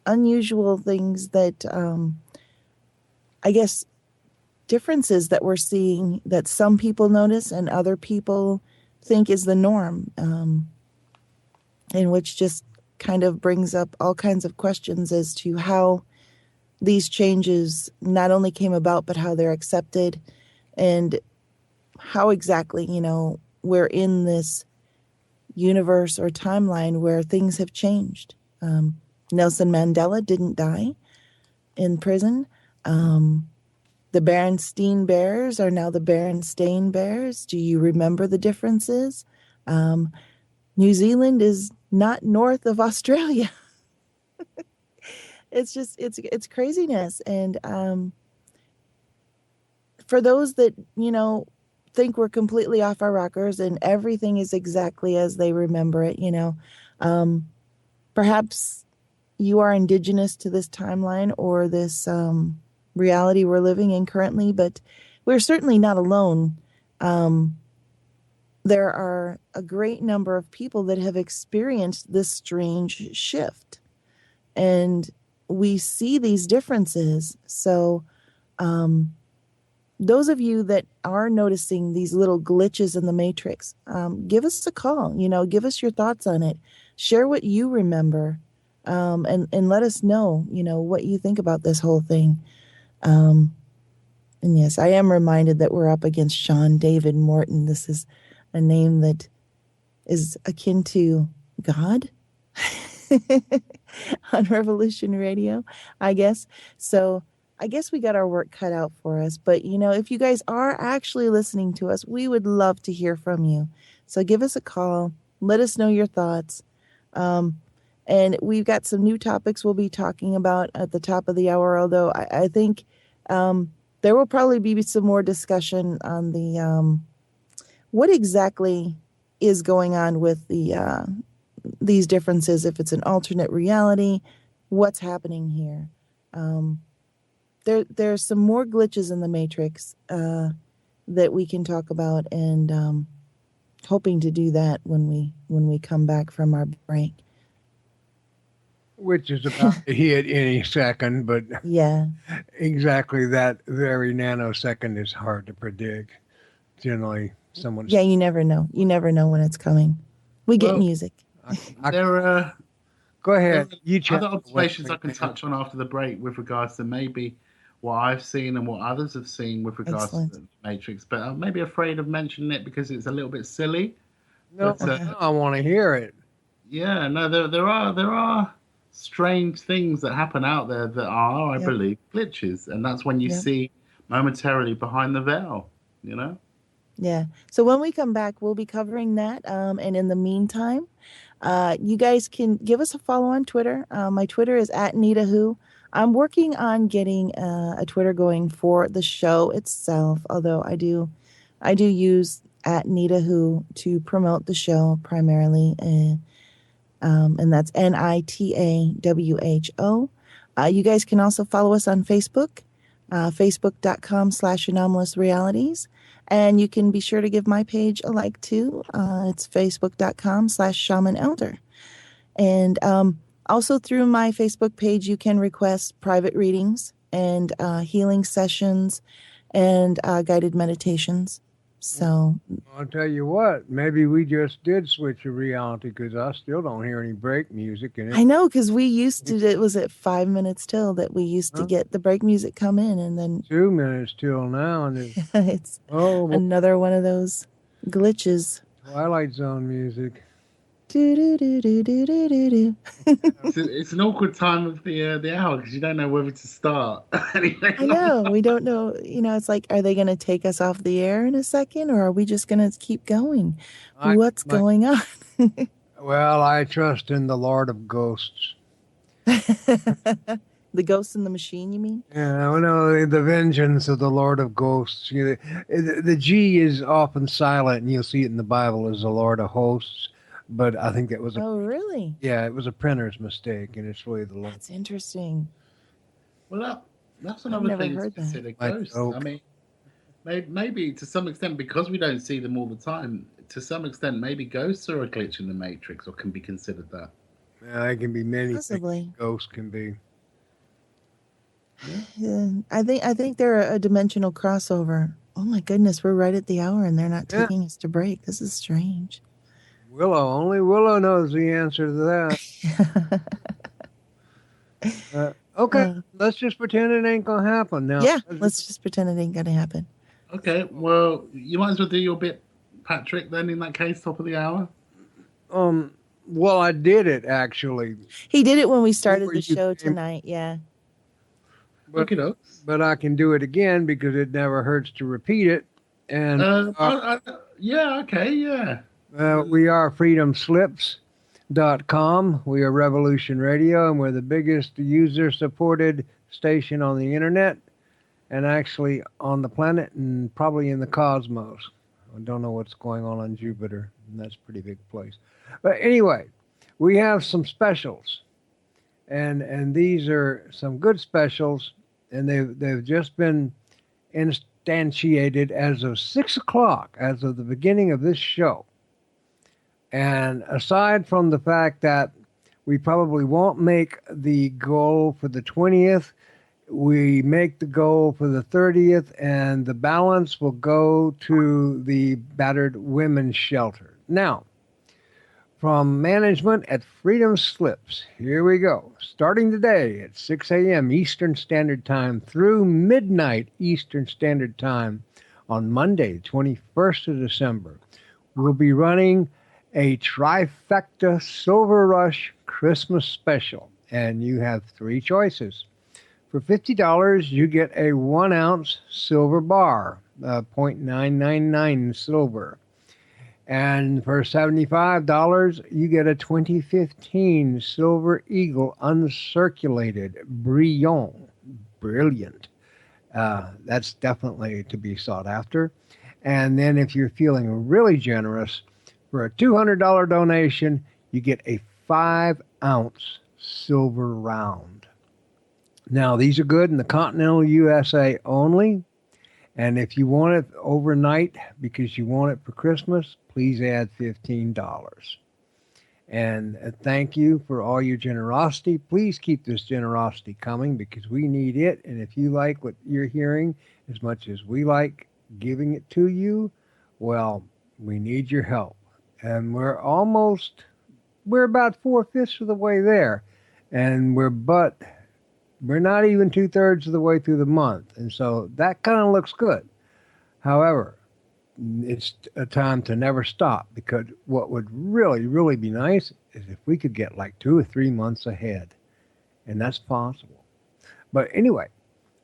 unusual things that I guess differences that we're seeing that some people notice and other people think is the norm, and which just kind of brings up all kinds of questions as to how these changes not only came about, but how they're accepted and how exactly, we're in this universe or timeline where things have changed. Nelson Mandela didn't die in prison. The Berenstein Bears are now the Berenstain Bears. Do you remember the differences? Um, New Zealand is not north of Australia. It's just it's craziness, and for those that, think we're completely off our rockers and everything is exactly as they remember it, um, perhaps you are indigenous to this timeline or this reality we're living in currently, but we're certainly not alone. Um, there are a great number of people that have experienced this strange shift, and we see these differences. So, um, those of you that are noticing these little glitches in the matrix, give us a call. Give us your thoughts on it. Share what you remember, and let us know. What you think about this whole thing. Um, and yes, I am reminded that we're up against Sean David Morton. This is a name that is akin to God on Revolution Radio, I guess. So I guess we got our work cut out for us. But, if you guys are actually listening to us, we would love to hear from you. So give us a call. Let us know your thoughts. Um, and we've got some new topics we'll be talking about at the top of the hour, although I think there will probably be some more discussion on the what exactly is going on with these differences, if it's an alternate reality, what's happening here. There's some more glitches in the matrix that we can talk about, and hoping to do that when we come back from our break. Which is about to hit any second, but Yeah. exactly that very nanosecond is hard to predict. Generally, someone's. Yeah, you never know. You never know when it's coming. We get Well, music. I, there are go there ahead. are You other chat away. observations I can touch on after the break with regards to maybe what I've seen and what others have seen with regards to Excellent. the Matrix. But I'm maybe afraid of mentioning it because it's a little bit silly. No, But Okay. no, I want to hear it. yeah, no, there are strange things that happen out there that are, I Yep. believe, glitches, and that's when you Yep. see momentarily behind the veil. You know. Yeah. So when we come back, we'll be covering that. And in the meantime, you guys can give us a follow on Twitter. My Twitter is at Nita Who. I'm working on getting a Twitter going for the show itself, although I do use at Nita Who to promote the show primarily, and that's NITAWHO. You guys can also follow us on Facebook, facebook.com/anomalous realities. And you can be sure to give my page a like too. It's facebook.com/shaman elder. And also through my Facebook page, you can request private readings and healing sessions and guided meditations. So I'll tell you what. Maybe we just did switch a reality because I still don't hear any break music in I it. know, because we used to, it was at 5 minutes till that we used to Huh? get the break music come in, and then 2 minutes till now, and it's oh, well, another one of those glitches. Twilight Zone music. Do, do, do, do, do, do, do, do. It's an awkward time of the hour because you don't know whether to start. I know. We don't know. It's like, are they going to take us off the air in a second, or are we just going to keep going? I What's like. going on? Well, I trust in the Lord of Ghosts. The ghost in the machine, you mean? Yeah, well, no, the vengeance of the Lord of Ghosts. The G is often silent, and you'll see it in the Bible as the Lord of Hosts. But I think that was a Oh, really? yeah, it was a printer's mistake, and it's really the Lord. That's interesting. Well, that's I've another never thing to heard that. consider Like ghosts. I oak. mean, maybe to some extent, because we don't see them all the time, to some extent, maybe ghosts are a glitch in the matrix or can be considered that. Yeah, it can be many things. Possibly. Ghosts can be. Yeah. Yeah, I think they're a dimensional crossover. Oh my goodness, we're right at the hour and they're not Yeah, taking us to break. This is strange. Willow. Only Willow knows the answer to that. Okay, Uh, let's just pretend it ain't gonna happen now. yeah, let's just pretend it ain't gonna happen. Okay. Well, you might as well do your bit, Patrick. Then, in that case, top of the hour. Um, well, I did it actually. He did it when we started Before the you show came, tonight. Yeah. but Okay, dokes. but I can do it again because it never hurts to repeat it. And Yeah. Okay. Yeah. we are freedomslips.com. We are Revolution Radio, and we're the biggest user supported station on the internet. and actually on the planet and probably in the cosmos. I don't know what's going on Jupiter, and that's a pretty big place. But anyway, we have some specials, and these are some good specials, and they've just been instantiated as of 6 o'clock, as of the beginning of this show. And aside from the fact that we probably won't make the goal for the 20th, we make the goal for the 30th, and the balance will go to the battered women's shelter. Now, from management at Freedom Slips, here we go. Starting today at 6 a.m. Eastern Standard Time through midnight Eastern Standard Time on Monday, 21st of December, we'll be running a trifecta Silver Rush Christmas special, and you have three choices. For $50, you get a 1 ounce silver bar, 0.999 silver. And for $75, you get a 2015 Silver Eagle uncirculated Brilliant. Brilliant. That's definitely to be sought after. And then if you're feeling really generous, for a $200 donation, you get a 5 ounce silver round. Now, these are good in the continental USA only. And if you want it overnight because you want it for Christmas, please add $15. And thank you for all your generosity. Please keep this generosity coming because we need it. And if you like what you're hearing as much as we like giving it to you, well, we need your help. And we're about 4/5 of the way there. And we're not even 2/3 of the way through the month. And so that kind of looks good. However, it's a time to never stop because what would really, really be nice is if we could get like 2 or 3 months ahead. And that's possible. But anyway,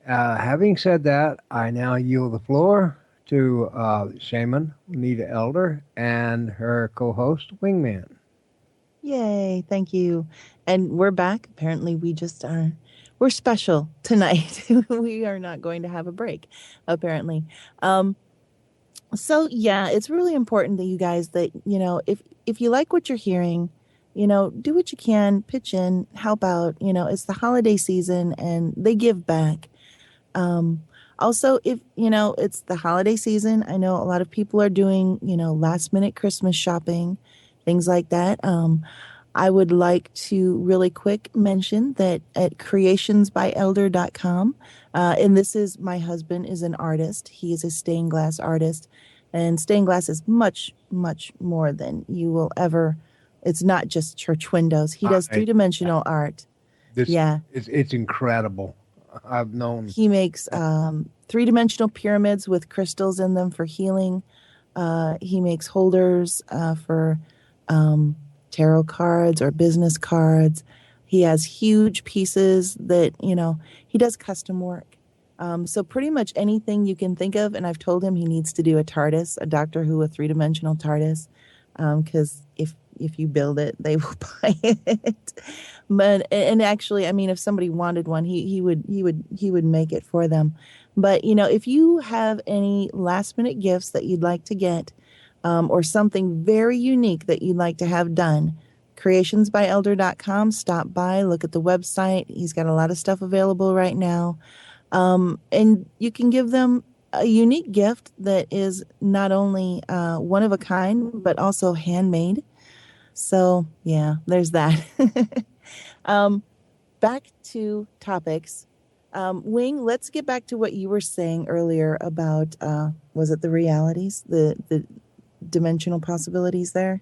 having said that, I now yield the floor to Shaman, Nita Elder, and her co host, Wingman. Yay, thank you. And we're back. Apparently, we're special tonight. We are not going to have a break, apparently. So yeah, it's really important that you guys that, if you like what you're hearing, do what you can, pitch in, help out. It's the holiday season and they give back. Also, if, it's the holiday season, I know a lot of people are doing, last minute Christmas shopping, things like that. I would like to really quick mention that at creationsbyelder.com, and this is my husband is an artist. He is a stained glass artist, and stained glass is much, much more than you will ever. It's not just church windows. He does three-dimensional art. This Yeah. it's incredible. I've known. He makes three-dimensional pyramids with crystals in them for healing. He makes holders for tarot cards or business cards. He has huge pieces that, he does custom work. So pretty much anything you can think of. And I've told him he needs to do a TARDIS, a Doctor Who, a three-dimensional TARDIS. Because if you build it, they will buy it. But, and actually, I mean, if somebody wanted one, he would make it for them. But, if you have any last minute gifts that you'd like to get, or something very unique that you'd like to have done, creationsbyelder.com. Stop by, look at the website. He's got a lot of stuff available right now. And you can give them a unique gift that is not only one of a kind, but also handmade. So, yeah, there's that. Back to topics. Wing, let's get back to what you were saying earlier about, was it the realities, the dimensional possibilities there?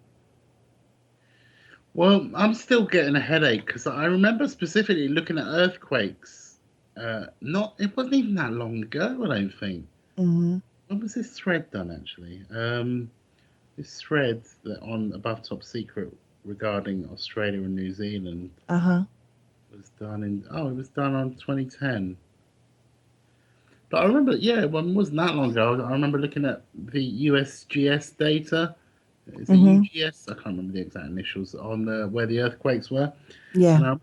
Well, I'm still getting a headache because I remember specifically looking at earthquakes. It wasn't even that long ago, I don't think. Mm-hmm. When was this thread done, actually? This thread that on Above Top Secret regarding Australia and New Zealand Uh-huh. it was done on 2010. But I remember, yeah, it wasn't that long ago. I remember looking at the USGS data. Is it Mm-hmm. UGS? I can't remember the exact initials on where the earthquakes were. Yeah. And I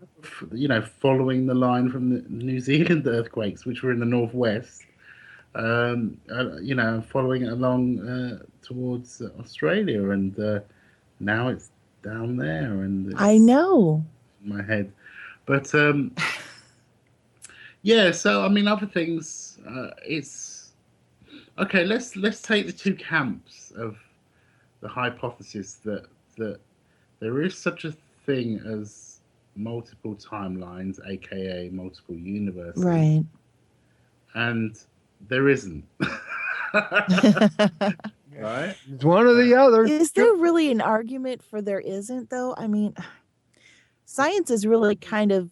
remember, following the line from the New Zealand earthquakes, which were in the northwest. following it along towards Australia, and now it's down there, and I it's know. in my head. But yeah, so I mean, other things. It's okay. Let's take the two camps of the hypothesis that there is such a thing as multiple timelines, aka multiple universes, Right. and there isn't. Yeah. Right? It's one or the other. Is there really an argument for there isn't, though? I mean, science is really kind of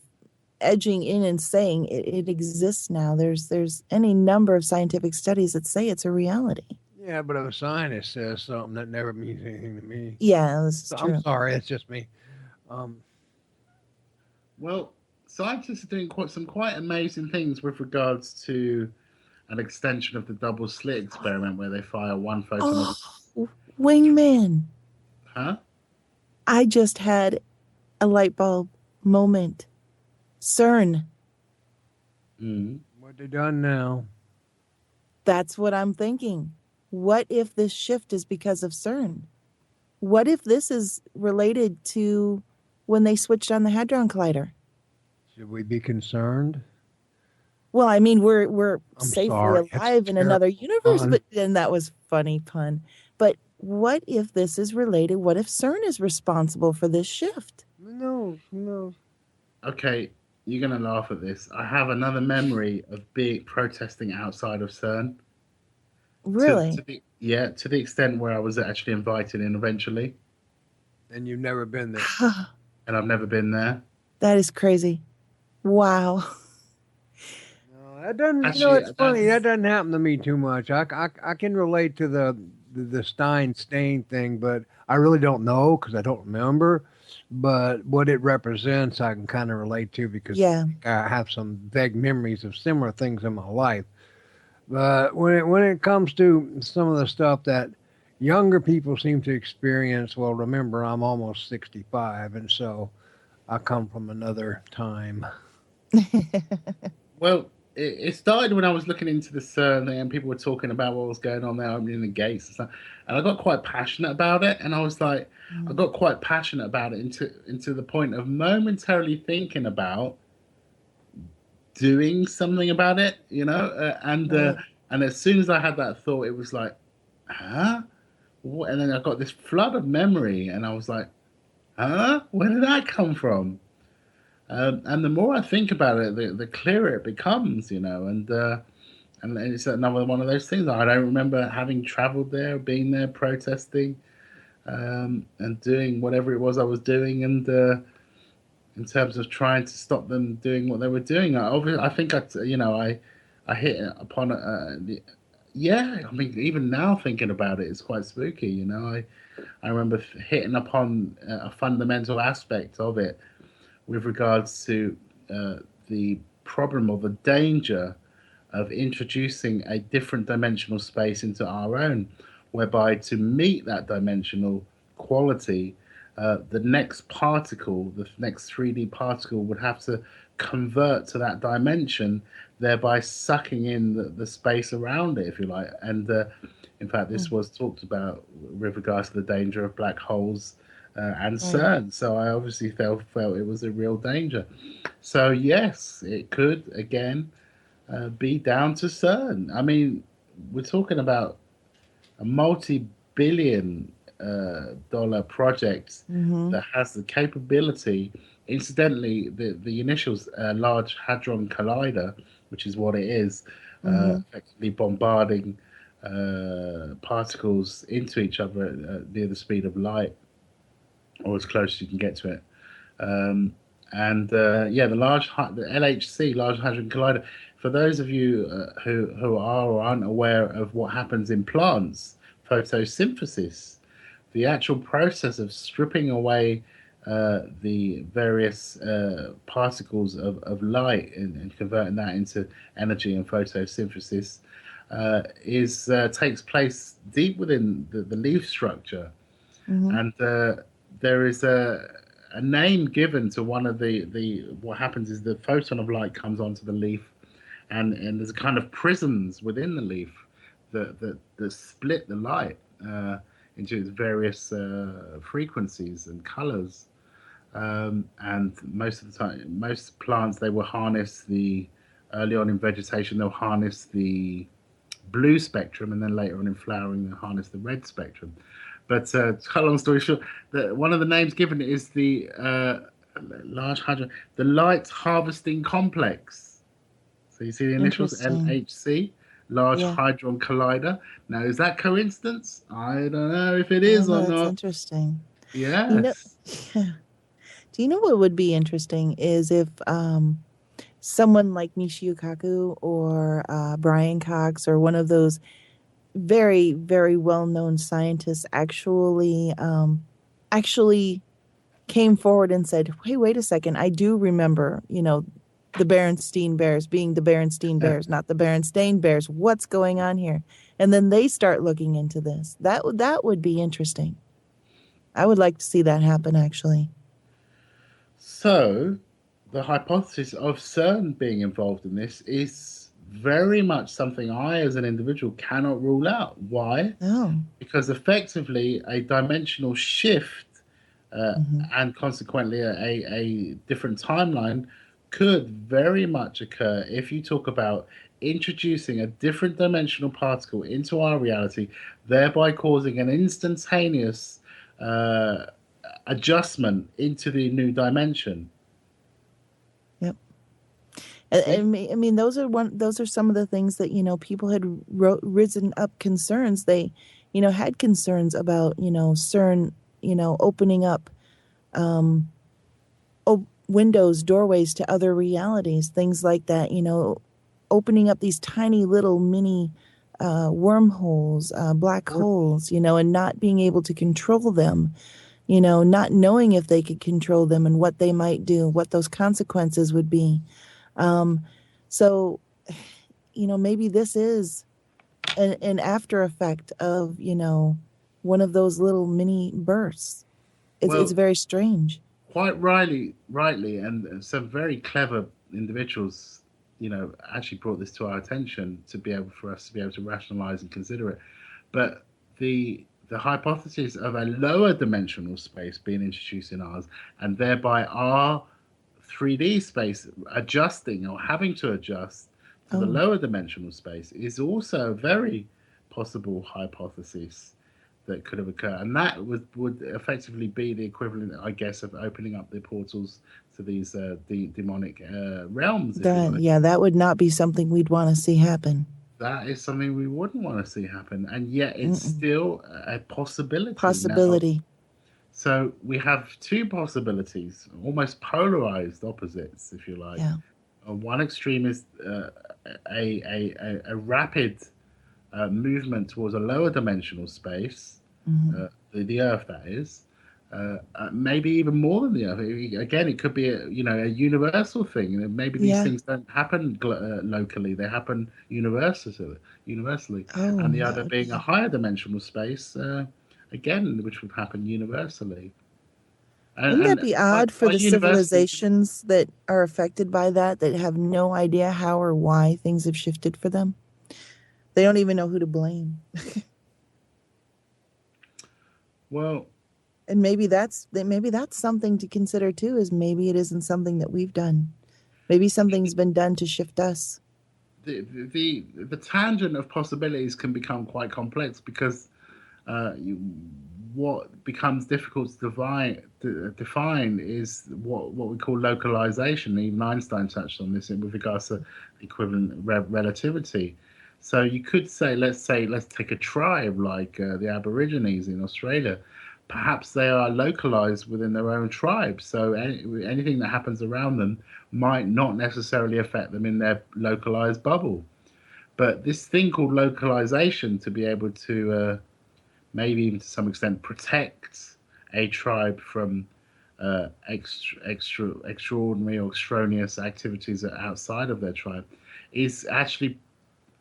edging in and saying it exists now. There's any number of scientific studies that say it's a reality. Yeah, but if a scientist says something, that never means anything to me. Yeah, this is So I'm true. sorry, it's just me. Um, Well, scientists are doing quite amazing things with regards to an extension of the double slit experiment where they fire one photon of, Oh, Wingman. huh? I just had a light bulb moment. CERN. Mm. what they done now? That's what I'm thinking. What if this shift is because of CERN? What if this is related to when they switched on the Hadron Collider? Should we be concerned? Well, I mean, we're I'm safely sorry, it's alive in terrible another universe, fun. but then that was funny pun. But what if this is related? What if CERN is responsible for this shift? Who knows? Who knows? Okay, you're gonna laugh at this. I have another memory of being protesting outside of CERN to Really? the yeah to the extent where I was actually invited in eventually, And you've never been there. and I've never been there. That is crazy. Wow. No, that doesn't. Actually, It's funny. That that's doesn't happen to me too much. I can relate to the Stein stain thing, but I really don't know because I don't remember. But what it represents, I can kind of relate to because Yeah. I have some vague memories of similar things in my life. But when it comes to some of the stuff that younger people seem to experience, well, remember I'm almost 65, and so I come from another time. well. It started when I was looking into the CERN thing, and people were talking about what was going on there, opening the gates and stuff. And I got quite passionate about it, and I was like, I got quite passionate about it into the point of momentarily thinking about doing something about it, Right. and as soon as I had that thought, it was like, huh? What? And then I got this flood of memory, and I was like, huh? Where did that come from? And the more I think about it, the clearer it becomes, and it's another one of those things. I don't remember having travelled there, being there, protesting, and doing whatever it was I was doing, and in terms of trying to stop them doing what they were doing. I think I hit upon yeah. I mean, even now thinking about it, it's quite spooky. I remember hitting upon a fundamental aspect of it with regards to uh, the problem or the danger of introducing a different dimensional space into our own, whereby to meet that dimensional quality, the next particle, the next 3D particle, would have to convert to that dimension, thereby sucking in the space around it, if you like. And in fact, this Mm, was talked about with regards to the danger of black holes and right. CERN. So I obviously felt it was a real danger. So yes, it could again be down to CERN. I mean, we're talking about a multi-billion dollar project Mm-hmm. that has the capability. Incidentally, the initials Large Hadron Collider, which is what it is, Mm-hmm. effectively bombarding particles into each other near the speed of light, or as close as you can get to it. Um, and yeah, the LHC, Large Hadron Collider. For those of you who are or aren't aware of what happens in plants, photosynthesis, the actual process of stripping away the various particles of light and converting that into energy and photosynthesis is takes place deep within the leaf structure, Mm-hmm. and there is a name given to one of the what happens is the photon of light comes onto the leaf, and there's a kind of prisms within the leaf that split the light into its various frequencies and colors. And most of the time, most plants they will harness the early on in vegetation they'll harness the blue spectrum, and then later on in flowering they'll harness the red spectrum. But to cut a long story short, one of the names given is the large hydro, the light harvesting complex. So you see the initials Interesting. LHC, Large Yeah. Hadron Collider. Now, is that coincidence? I don't know if it is Oh, or that's not. interesting. You know, Yes. do you know what would be interesting is if someone like Michio Kaku or Brian Cox or one of those very, very well-known scientists actually came forward and said, "Hey, wait a second. I do remember, the Berenstein Bears being the Berenstein Bears, not the Berenstain Bears. What's going on here?" And then they start looking into this. That would be interesting. I would like to see that happen, actually. So, the hypothesis of CERN being involved in this is very much something I, as an individual, cannot rule out. Why? Oh. Because effectively, a dimensional shift uh, Hmm. and consequently a different timeline could very much occur if you talk about introducing a different dimensional particle into our reality, thereby causing an instantaneous uh, adjustment into the new dimension. Yep. See? I mean, those are some of the things that, people had risen up concerns. They, had concerns about, CERN, opening up um, windows, doorways to other realities, things like that, opening up these tiny little mini wormholes, black holes, and not being able to control them, not knowing if they could control them and what they might do, what those consequences would be. Um, so, maybe this is an after effect of, one of those little mini bursts. It's Well, very strange. quite rightly, and some very clever individuals, actually brought this to our attention to be able for us to be able to rationalize and consider it. But the hypothesis of a lower dimensional space being introduced in ours, and thereby our 3D space adjusting or having to adjust to the Oh, lower dimensional space, is also a very possible hypothesis that could have occurred, and that would effectively be the equivalent, I guess, of opening up the portals to these demonic realms, if you like. yeah, that would not be something we'd want to see happen. That is something we wouldn't want to see happen, and yet it's Mm-mm. still a possibility. Now, Possibility. so we have two possibilities, almost polarized opposites, if you like. Yeah. On one extreme is a rapid movement towards a lower dimensional space, Hmm. the Earth, that is. Maybe even more than the Earth. Again, it could be a universal thing. Maybe these Yeah. things don't happen locally; they happen universally. Universally, and Oh, the that other would being a be. higher dimensional space, again, which would happen universally. Wouldn't that And be by, odd for by the universally, civilizations that are affected by that have no idea how or why things have shifted for them? They don't even know who to blame. well, And maybe that's something to consider too, is maybe it isn't something that we've done. Maybe something's been done to shift us. the tangent of possibilities can become quite complex because what becomes difficult to define is what we call localization. Even Einstein touched on this with regards to equivalent relativity. So you could say, let's take a tribe like the Aborigines in Australia. Perhaps they are localized within their own tribe, so anything that happens around them might not necessarily affect them in their localized bubble. But this thing called localization, to be able to maybe even to some extent protect a tribe from extraordinary or extraneous activities outside of their tribe, is actually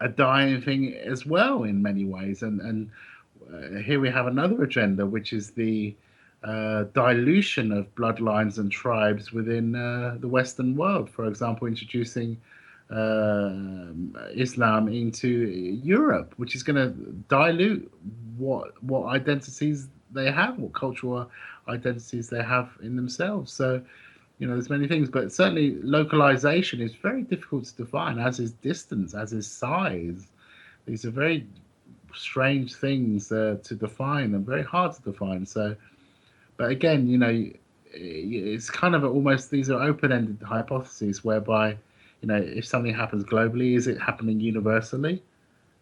a dying thing as well in many ways. And here we have another agenda, which is the dilution of bloodlines and tribes within the Western world. For example, introducing Islam into Europe, which is going to dilute what identities they have, what cultural identities they have in themselves. So, there's many things, but certainly localization is very difficult to define, as is distance, as is size. These are very strange things to define and very hard to define. So, but again, it's kind of almost these are open-ended hypotheses whereby, if something happens globally, is it happening universally?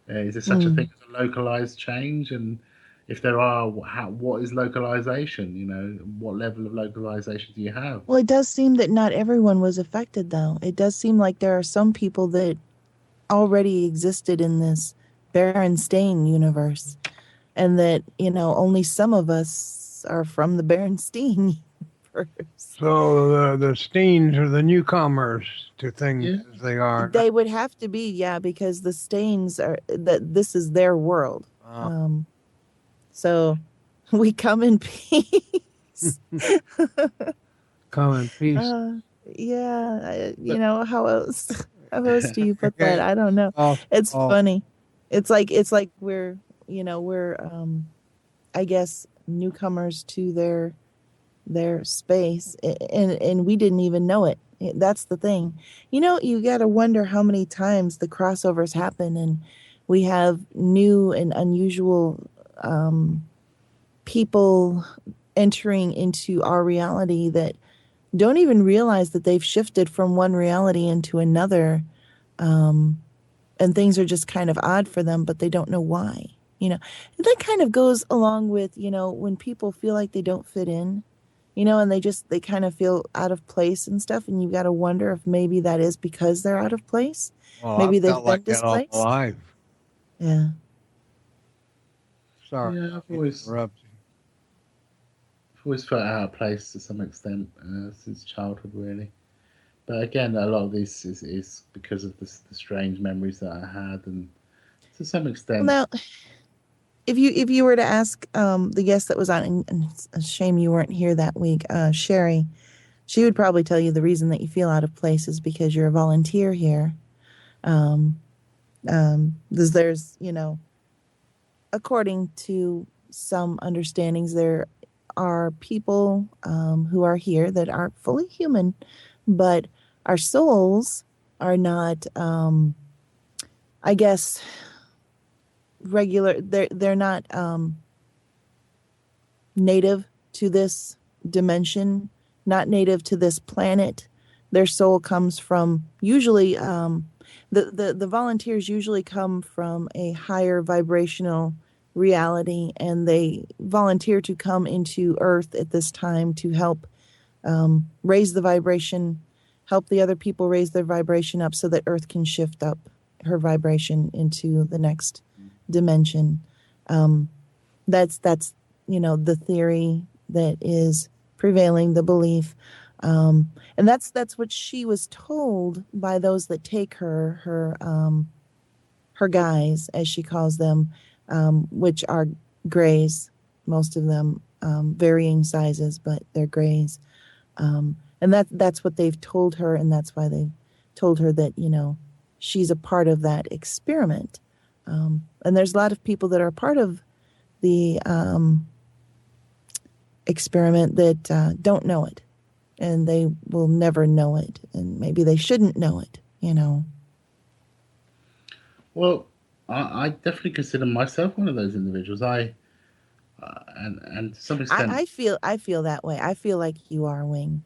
Is there such a thing Mm. as a localized change? And if there are, what is localization? What level of localization do you have? Well, it does seem that not everyone was affected, though. It does seem like there are some people that already existed in this Berenstain universe, and that, only some of us are from the Berenstain universe. So the Steens are the newcomers to things Yeah. as they are now. They would have to be, yeah, because the Stains are that this is their world. Uh, Um, so we come in peace. come in peace. uh, yeah, But how else? How else do you put that? Okay. I don't know. Off. It's Off. funny. It's like we're I guess newcomers to their space, and we didn't even know it. That's the thing. You got to wonder how many times the crossovers happen, and we have new and unusual um, people entering into our reality that don't even realize that they've shifted from one reality into another. Um, and things are just kind of odd for them, but they don't know why. And that kind of goes along with, when people feel like they don't fit in, and they kind of feel out of place and stuff. And you got to wonder if maybe that is because they're out of place. Well, I Maybe they've felt been like that all my displaced. life. Yeah. Sorry, yeah, I didn't mean to interrupt you. I've always felt out of place to some extent since childhood, really. But again, a lot of this is because of the strange memories that I had, and to some Well, extent, now, if you were to ask the guest that was on, and it's a shame you weren't here that week, Sherry, she would probably tell you the reason that you feel out of place is because you're a volunteer here. Um, there's, according to some understandings, there are people who are here that are fully human, but our souls are not, I guess, regular. They're not native to this dimension, not native to this planet. Their soul comes from usually the volunteers usually come from a higher vibrational reality, and they volunteer to come into Earth at this time to help raise the vibration, help the other people raise their vibration up so that Earth can shift up her vibration into the next dimension. Um, that's the theory that is prevailing, the belief, and that's what she was told by those that take her guys, as she calls them, which are grays, most of them, varying sizes, but they're grays. And that's what they've told her, and that's why they told her that she's a part of that experiment. And there's a lot of people that are part of the experiment that don't know it, and they will never know it, and maybe they shouldn't know it. well, I definitely consider myself one of those individuals. And to some I, extent, I feel I feel that way. I feel like you are, Wing.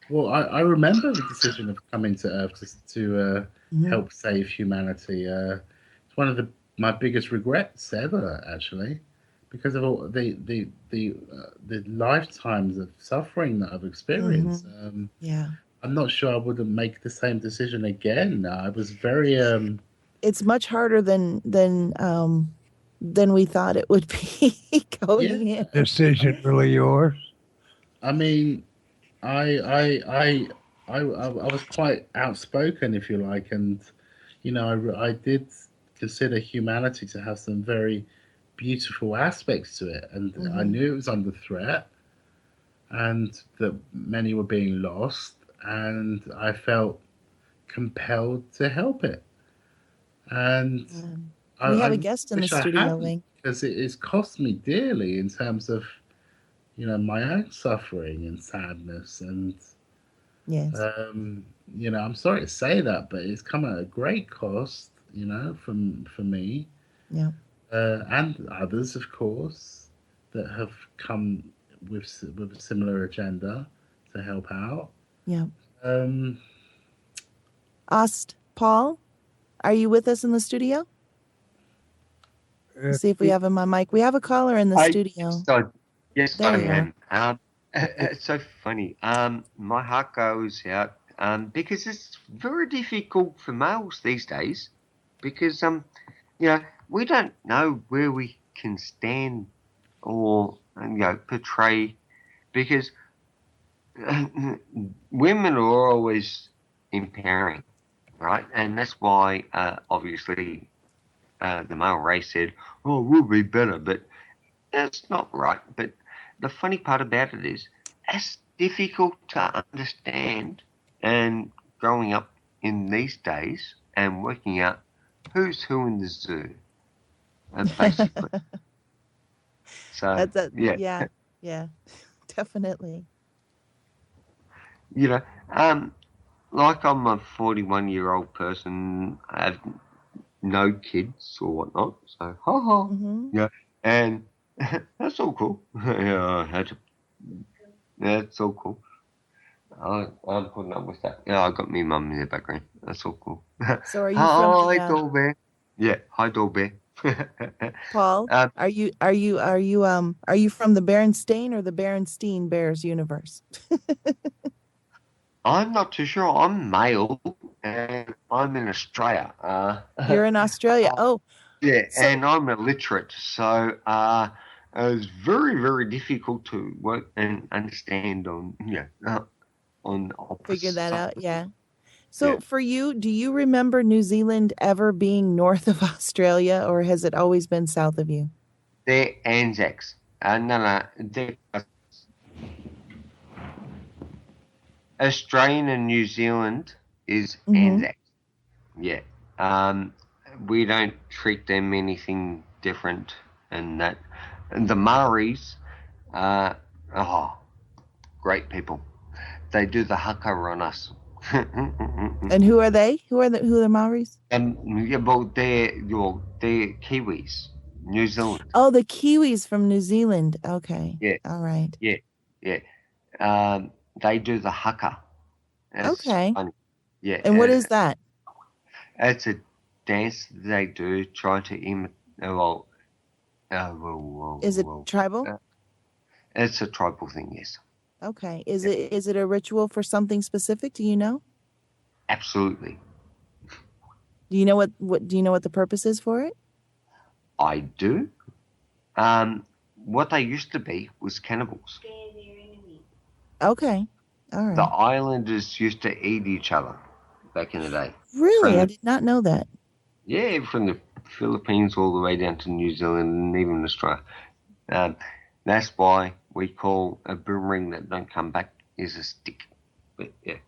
well, I remember the decision of coming to Earth to Hmm. help save humanity. It's one of my biggest regrets ever, actually, because of all the lifetimes of suffering that I've Hmm. experienced. Yeah, I'm not sure I wouldn't make the same decision again. I was very it's much harder than we thought it would be yeah. going in. Decision really yours? I mean, I I I I was quite outspoken, if you like, and I did consider humanity to have some very beautiful aspects to it, and I Hmm. knew it was under threat, and that many were being lost, and I felt compelled to help it. And We have I a guest in the wish I studio, hadn't, Wing. because it has cost me dearly in terms of, my own suffering and sadness. And, Yes. um, I'm sorry to say that, but it's come at a great cost, for me, Yeah. and others, of course, that have come with a similar agenda to help out. Yeah. Um, Paul, are you with us in the studio? Let's If see if we have him on mic. We have a caller in the I studio. yes, I yes, There I you are. am. It's so funny. My heart goes out because it's very difficult for males these days because we don't know where we can stand or portray because women are always empowering, right? And that's why obviously the male race said, "Oh, we'll be better," but that's not right. But the funny part about it is, it's difficult to understand and growing up in these days and working out who's who in the zoo, basically. So, That's a yeah, yeah, yeah, definitely. you know, um, like I'm a 41-year-old person, I have no kids or whatnot. So, ha ha, Hmm. yeah, and that's all cool. Yeah, that's all cool. I'm putting up with that. Yeah, I got me mum in the background. That's all cool. So are you from the Hi, Dollbear. Yeah, hi, Dollbear. Paul? um, Are you from the Berenstain or the Berenstein Bears universe? I'm not too sure. I'm male and I'm in Australia. You're in Australia. uh, Oh, yeah, so and I'm illiterate, so it's very, very difficult to work and understand on figure opposite that sides. out. Yeah. Yeah, So for you, do you remember New Zealand ever being north of Australia, or has it always been south of you? they're Anzacs. No, no, they're Australian and New Zealand is Hmm. Anzac. Yeah. Um, we don't treat them anything different and that. And the Maoris, uh, oh, great people. They do the haka on us. And who are they? Who are the Maoris? Yeah, well, they're Kiwis, New Zealand. Oh, the Kiwis from New Zealand. Okay. Yeah, All right. yeah, yeah. Um, they do the haka. It's Okay. funny. Yeah, And what is that? it's a dance they do try to imitate. Is it Well. tribal? It's a tribal thing, yes. Okay. Yeah, Is it a ritual for something specific? Do you know? absolutely. Do you know what do you know what the purpose is for it? I do. What they used to be was cannibals. Okay. All The right. islanders used to eat each other back in the day. Really? From I the did not know that. from the Philippines all the way down to New Zealand and even Australia. Um, that's why we call a boomerang that don't come back is a stick. But yeah.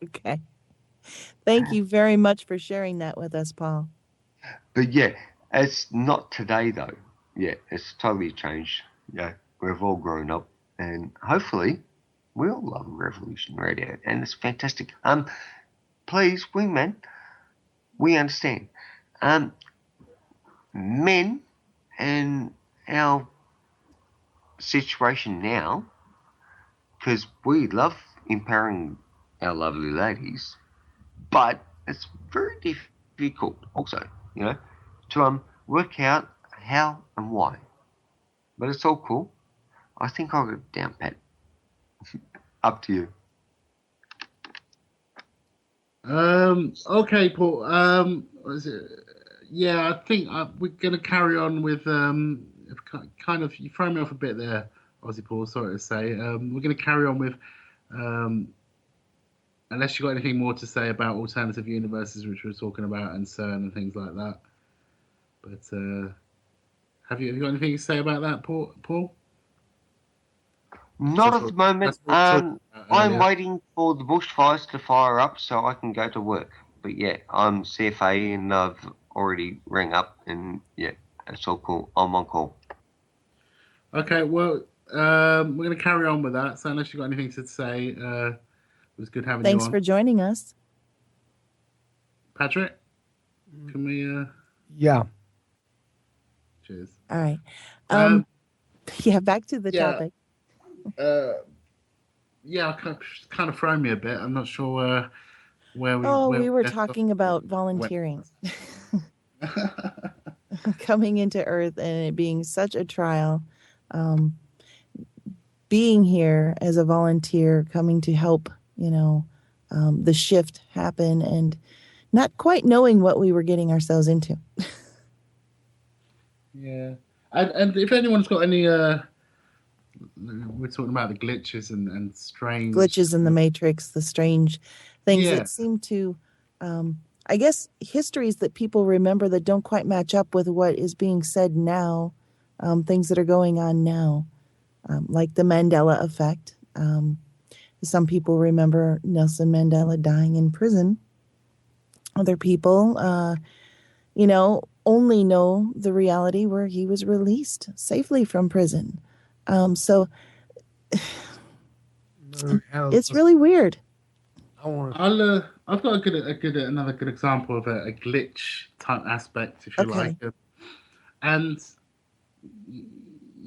Okay. Thank you very much for sharing that with us, Paul. But yeah, it's not today though. Yeah, it's totally changed. Yeah, we've all grown up, and hopefully, we all love Revolution Radio, and it's fantastic. Please, Wingman, we understand. Um, Men and our situation now, because we love empowering our lovely ladies, but it's very difficult also, to work out how and why. But it's all cool. I think I'll go down, Pat. Up to you. Okay, Paul. What is it? Yeah, I think we're going to carry on with kind of you throw me off a bit there, Aussie Paul. Sorry to say. We're going to carry on with um, unless you got anything more to say about alternative universes, which we were talking about, and CERN and things like that. But have you got anything to say about that, Paul? Not at the moment. That's what we were talking about I'm earlier. waiting for the bushfires to fire up so I can go to work. But yeah, I'm CFA and I've already rang up and yeah, it's all cool. I'm on call. Okay, well, we're going to carry on with that. So unless you've got anything to say, it was good having you Thanks on. for joining us. Patrick, can we? Yeah. Cheers. All right. Um, Yeah, back to the yeah, topic. yeah, kind of thrown me a bit. I'm not sure where Oh, we we were left off. talking about Went. volunteering, coming into Earth and it being such a trial. Um, being here as a volunteer, coming to help, the shift happen and not quite knowing what we were getting ourselves into. Yeah, and if anyone's got any, we're talking about the glitches and strange. Glitches in the matrix, the strange things Yeah, that seem to, I guess, histories that people remember that don't quite match up with what is being said now, things that are going on now, like the Mandela effect. Some people remember Nelson Mandela dying in prison. Other people, only know the reality where he was released safely from prison. So it's really weird. I've got another good example of a glitch type aspect, if you like, Okay. and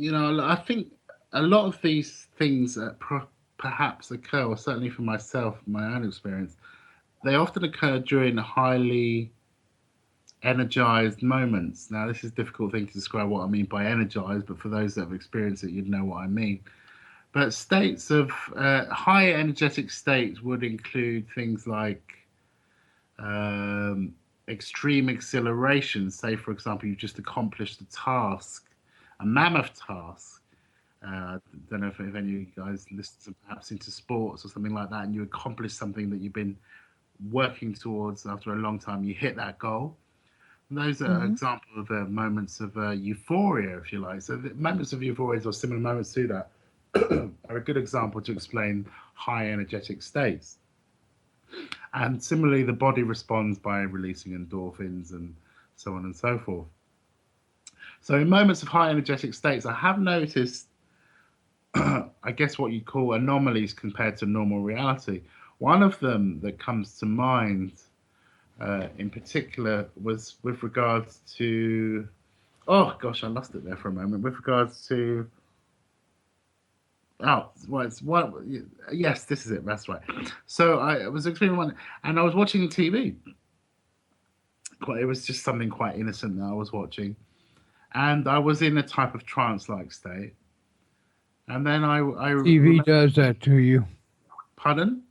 I think a lot of these things that perhaps occur, or certainly for myself, my own experience, they often occur during highly energized moments. Now, this is a difficult thing to describe what I mean by energized, but for those that have experienced it, you'd know what I mean. But states of high energetic states would include things like um, extreme exhilaration. Say, for example, you've just accomplished a task, a mammoth task. Don't know if any of you guys listen perhaps into sports or something like that, and you accomplish something that you've been working towards after a long time. You hit that goal. And those are Mm-hmm. examples of moments of euphoria, if you like. So the moments of euphoria or similar moments to that are a good example to explain high energetic states. And similarly, the body responds by releasing endorphins and so on and so forth. So, in moments of high energetic states, I have noticed, I guess, what you call anomalies compared to normal reality. One of them that comes to mind in particular was with regards to, oh gosh, I lost it there for a moment, with regards to, oh, well, it's what, yes, this is it, that's right. So, I was experiencing one, and I was watching TV. It was just something quite innocent that I was watching, and I was in a type of trance-like state. And then I TV remember, does that to you. pardon?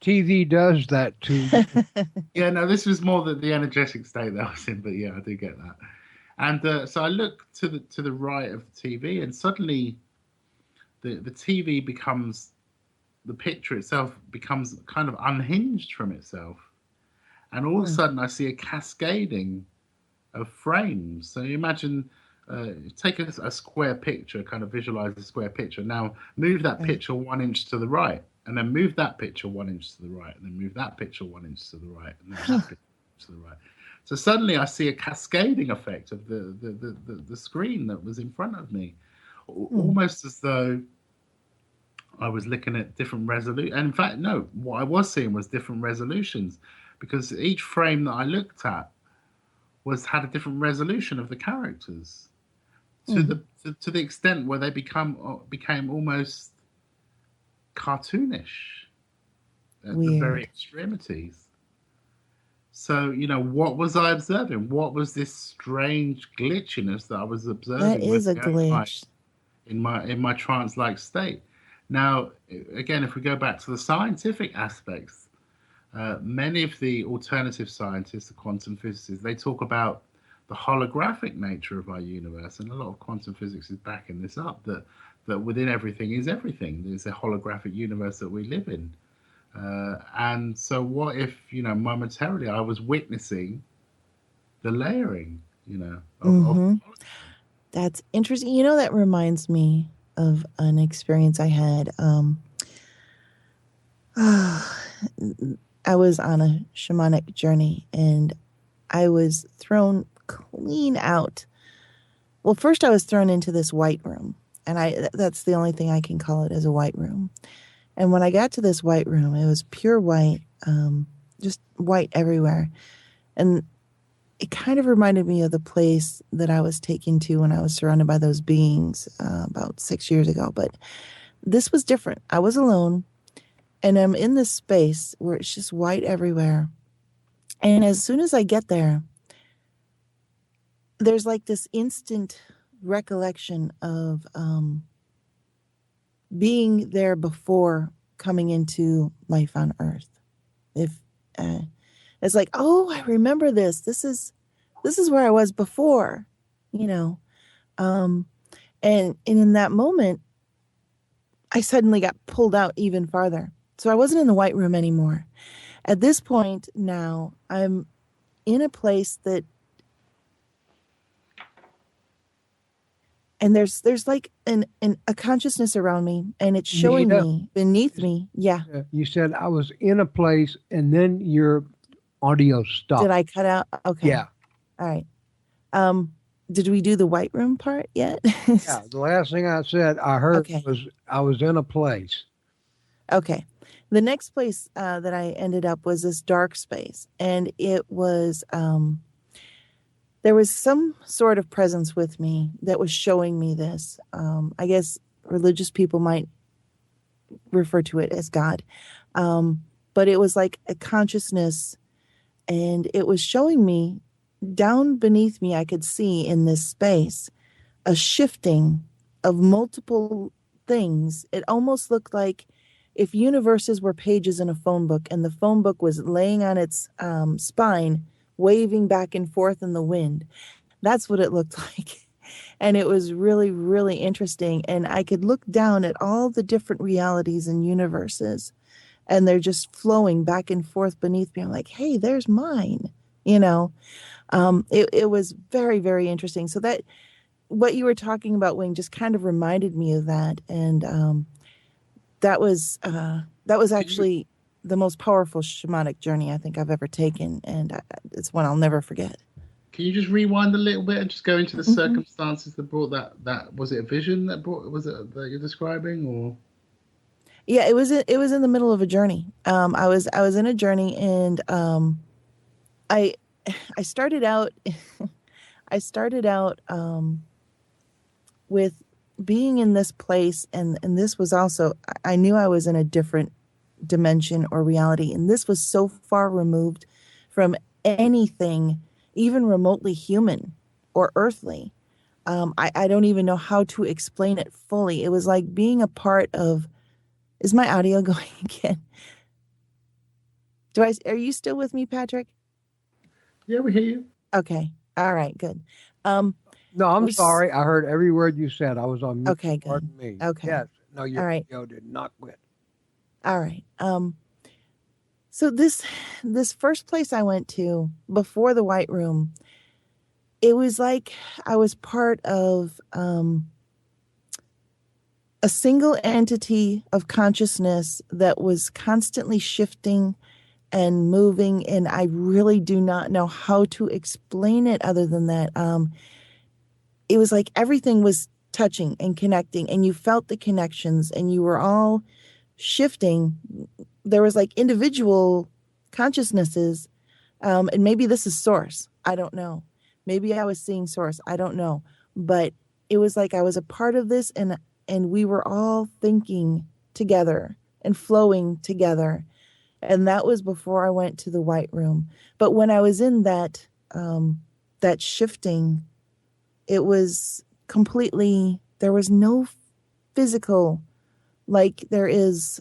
TV does that to you. Yeah, no, this was more the energetic state that I was in, but yeah, I do get that. And so I look to the right of the TV, and suddenly the TV becomes, the picture itself becomes kind of unhinged from itself, and all of a sudden I see a cascading of frames. So you imagine, take a square picture, kind of visualize a square picture. Now move that Right. picture 1 inch to the right, and then move that picture 1 inch to the right, and then move that picture 1 inch to the right, and then that picture to the right. So suddenly I see a cascading effect of the screen that was in front of me, almost as though I was looking at different resolution. And in fact, no, what I was seeing was different resolutions, because each frame that I looked at was had a different resolution of the characters to the extent where they became almost cartoonish at the very Weird. extremities. So what was I observing? What was this strange glitchiness that I was That observing with is a my own eyes glitch. in my trance-like state? Now, again, if we go back to the scientific aspects, many of the alternative scientists, the quantum physicists, they talk about the holographic nature of our universe, and a lot of quantum physics is backing this up. That within everything is everything. There's a holographic universe that we live in, and so what if momentarily I was witnessing the layering, of Mm-hmm. That's interesting. That reminds me. of an experience I had. I was on a shamanic journey and I was thrown clean out. Well, first I was thrown into this white room, and that's the only thing I can call it, as a white room. And when I got to this white room, it was pure white, just white everywhere. And it kind of reminded me of the place that I was taken to when I was surrounded by those beings about 6 years ago. But this was different. I was alone, and I'm in this space where it's just white everywhere. And as soon as I get there, there's like this instant recollection of being there before coming into life on Earth. If it's like, oh, I remember this. This is where I was before, you know. And in that moment, I suddenly got pulled out even farther. So I wasn't in the white room anymore. At this point now, I'm in a place that, and there's like a consciousness around me, and it's showing Nita, me beneath me. Yeah. you said I was in a place and then your audio Did stopped. I cut out? Okay. Yeah. All right. Did we do the white room part yet? Yeah. The last thing I said I heard Okay. was I was in a place. Okay. The next place that I ended up was this dark space, and it was there was some sort of presence with me that was showing me this. I guess religious people might refer to it as God, but it was like a consciousness, and it was showing me down beneath me. I could see in this space a shifting of multiple things. It almost looked like if universes were pages in a phone book and the phone book was laying on its spine, waving back and forth in the wind. That's what it looked like. And it was really, really interesting. And I could look down at all the different realities and universes, and they're just flowing back and forth beneath me. I'm like, hey, there's mine, you know. It was very, very interesting. So that what you were talking about, Wing, just kind of reminded me of that. And that was actually the most powerful shamanic journey I think I've ever taken, and it's one I'll never forget. Can you just rewind a little bit and just go into the Mm-hmm. circumstances that brought that was it a vision that brought was it that you're describing or Yeah, it was in the middle of a journey. I was in a journey, and I I started out I started out with being in this place, and this was also, I knew I was in a different dimension or reality, and this was so far removed from anything even remotely human or earthly. I don't even know how to explain it fully. It was like being a part of, is my audio going again? Are you still with me, Patrick? yeah, we hear you. Okay. All right, good. Um, No, I'm was, sorry. I heard every word you said. I was on mute. okay, good. Pardon me. Okay. Yes. No, All your right. audio did not quit. All right. So this first place I went to before the white room, it was like I was part of a single entity of consciousness that was constantly shifting and moving, and I really do not know how to explain it other than that. It was like everything was touching and connecting, and you felt the connections, and you were all shifting. There was like individual consciousnesses, and maybe this is source. I don't know. Maybe I was seeing source. I don't know. But it was like I was a part of this, and we were all thinking together and flowing together. And that was before I went to the white room. But when I was in that shifting, it was completely, there was no physical like there is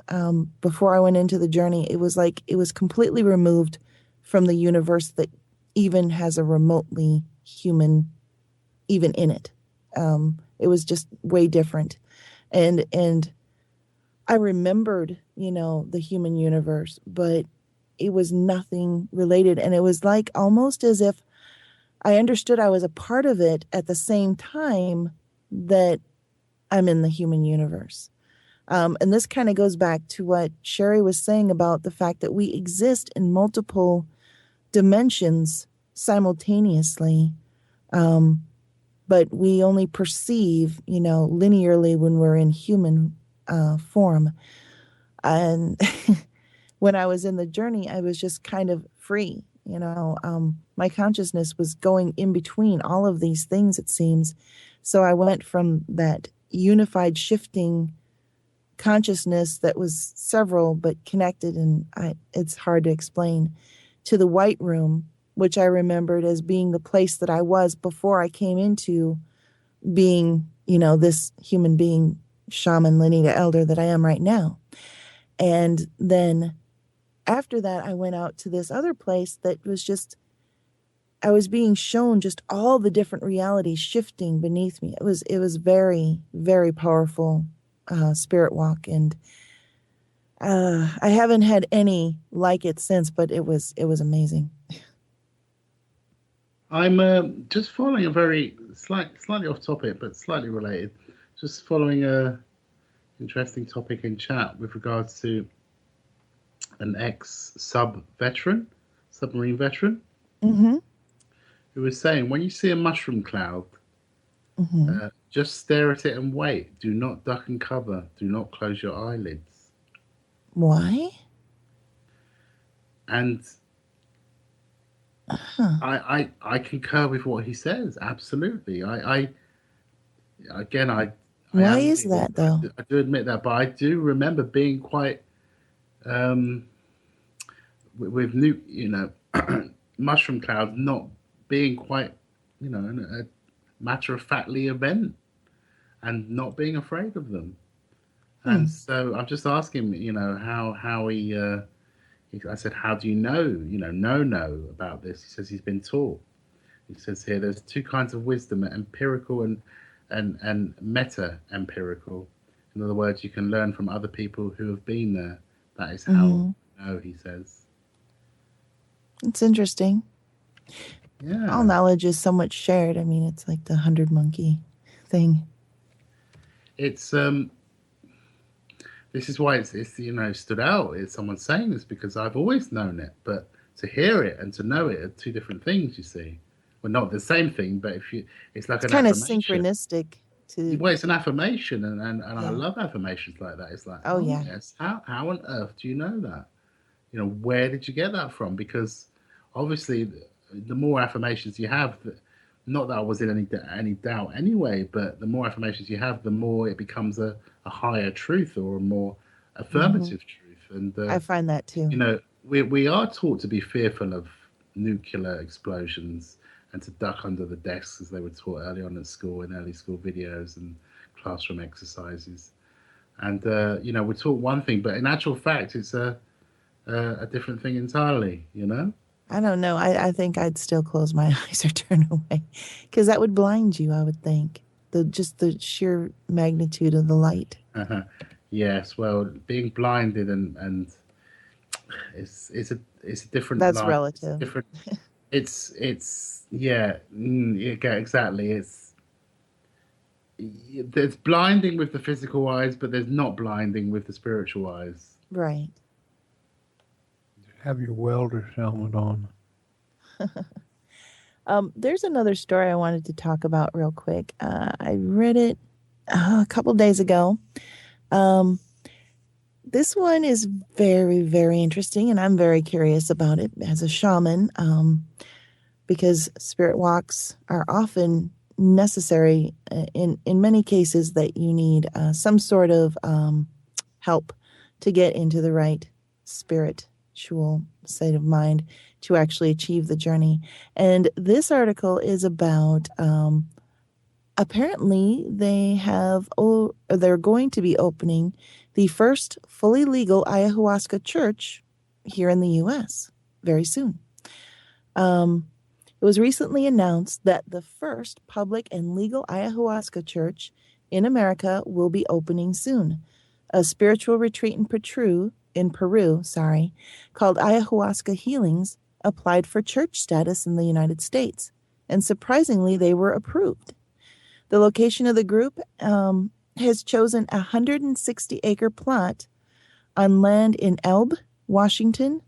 before I went into the journey. It was like it was completely removed from the universe that even has a remotely human even in it. It was just way different. And I remembered, the human universe, but it was nothing related. And it was like almost as if I understood I was a part of it at the same time that I'm in the human universe. And this kind of goes back to what Sherry was saying about the fact that we exist in multiple dimensions simultaneously, um, but we only perceive, linearly when we're in human form. And when I was in the journey, I was just kind of free. My consciousness was going in between all of these things, it seems. So I went from that unified shifting consciousness that was several but connected, and it's hard to explain, to the white room, which I remembered as being the place that I was before I came into being, this human being, shaman, Lenita elder that I am right now. And then after that, I went out to this other place that was just, I was being shown just all the different realities shifting beneath me. It was very, very powerful spirit walk, and I haven't had any like it since, but it was amazing. I'm just following a very slightly off topic, but slightly related. Just following a interesting topic in chat with regards to an submarine veteran, Mm-hmm. who was saying, when you see a mushroom cloud, Mm-hmm. just stare at it and wait. Do not duck and cover. Do not close your eyelids. Why? And Huh. I concur with what he says. Absolutely. I again, I Why am is being, that though? I do admit that, but I do remember being quite um, with new, mushroom clouds not being quite, a matter of factly event, and not being afraid of them. And Hmm. so I'm just asking, how he. I said, how do you know about this? He says he's been taught. He says here there's two kinds of wisdom: empirical and meta empirical. In other words, you can learn from other people who have been there. That is how Mm-hmm. I know, he says. It's interesting. All Yeah, knowledge is so much shared. I mean, it's like the 100 monkey thing. it's this is why it's stood out. It's someone saying this because I've always known it, but to hear it and to know it are two different things. You see, well, not the same thing, but it's like It's an kind of affirmation. synchronistic to, Well, it's an affirmation, and I yeah. love affirmations like that. It's like, Oh, oh yeah. yes, how on earth do you know that? Where did you get that from? Because obviously, the more affirmations you have, not that I was in any doubt anyway, but the more affirmations you have, the more it becomes a higher truth or a more Mm-hmm. affirmative truth. And I find that too. we are taught to be fearful of nuclear explosions and to duck under the desks, as they were taught early on at school in early school videos and classroom exercises. And we're taught one thing, but in actual fact, it's a different thing entirely. I don't know. I think I'd still close my eyes or turn away because that would blind you, I would think. The sheer magnitude of the light. Yes, well, being blinded and it's a different That's light. It's a relative. different. It's yeah, yeah, exactly. There's blinding with the physical eyes, but there's not blinding with the spiritual eyes. Right. Have your welder's helmet on. There's another story I wanted to talk about real quick. I read it a couple days ago. Um, this one is very, very interesting, and I'm very curious about it as a shaman, because spirit walks are often necessary in many cases that you need some sort of help to get into the right spiritual state of mind to actually achieve the journey. And this article is about apparently they're going to be opening the first fully legal ayahuasca church here in the US very soon. It was recently announced that the first public and legal ayahuasca church in America will be opening soon. A spiritual retreat in Peru, called Ayahuasca Healings, applied for church status in the United States, and surprisingly, they were approved. The location of the group has chosen a 160-acre plot on land in Elbe, Washington.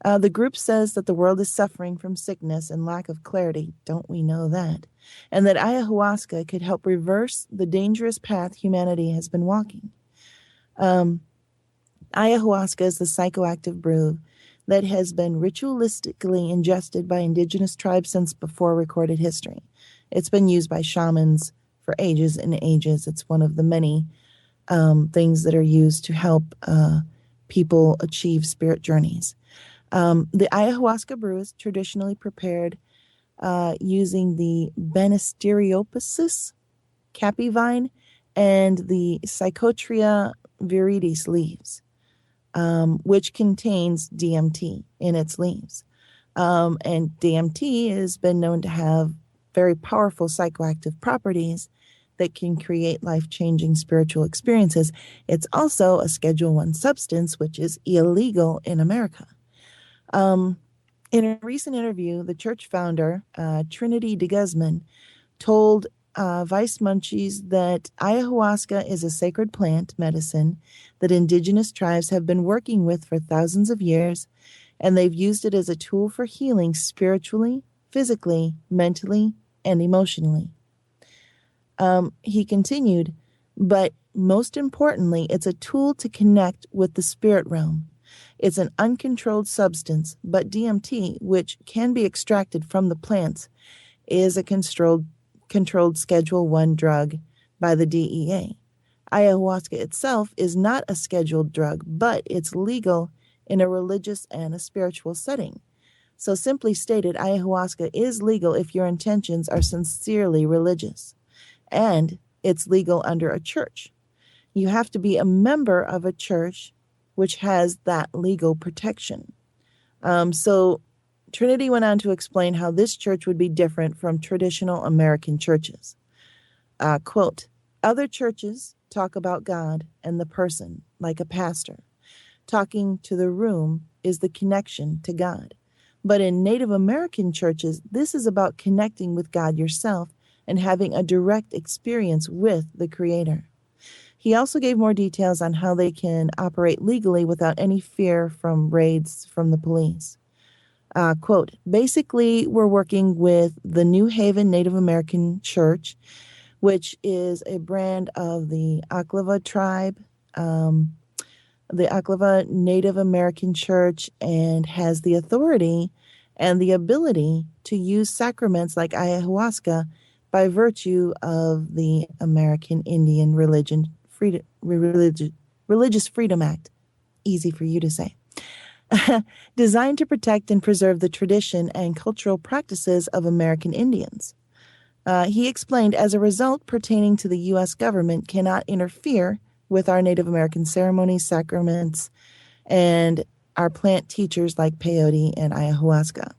The group says that the world is suffering from sickness and lack of clarity. Don't we know that? And that ayahuasca could help reverse the dangerous path humanity has been walking. Ayahuasca is the psychoactive brew that has been ritualistically ingested by indigenous tribes since before recorded history. It's been used by shamans for ages and ages. It's one of the many things that are used to help people achieve spirit journeys. The ayahuasca brew is traditionally prepared using the Banisteriopsis capi vine and the Psychotria viridis leaves, which contains DMT in its leaves. And DMT has been known to have very powerful psychoactive properties that can create life-changing spiritual experiences. It's also a Schedule 1 substance, which is illegal in America. In a recent interview, the church founder, Trinity de Guzman, told Vice Munchies that ayahuasca is a sacred plant medicine that indigenous tribes have been working with for thousands of years, and they've used it as a tool for healing spiritually, physically, mentally, and emotionally. He continued, but most importantly, it's a tool to connect with the spirit realm. It's an uncontrolled substance, but DMT, which can be extracted from the plants, is a controlled Schedule 1 drug by the DEA. Ayahuasca itself is not a scheduled drug, but it's legal in a religious and a spiritual setting. So simply stated, ayahuasca is legal if your intentions are sincerely religious, and it's legal under a church. You have to be a member of a church which has that legal protection. So Trinity went on to explain how this church would be different from traditional American churches. Quote, other churches talk about God and the person like a pastor. Talking to the room is the connection to God. But in Native American churches, this is about connecting with God yourself and having a direct experience with the Creator. He also gave more details on how they can operate legally without any fear from raids from the police. Quote, basically, we're working with the New Haven Native American Church, which is a brand of the Aklava tribe, the Aklava Native American Church, and has the authority and the ability to use sacraments like ayahuasca by virtue of the American Indian Religious Freedom Act. Easy for you to say. Designed to protect and preserve the tradition and cultural practices of American Indians. He explained, as a result, pertaining to the U.S. government cannot interfere with our Native American ceremonies, sacraments, and our plant teachers like peyote and ayahuasca.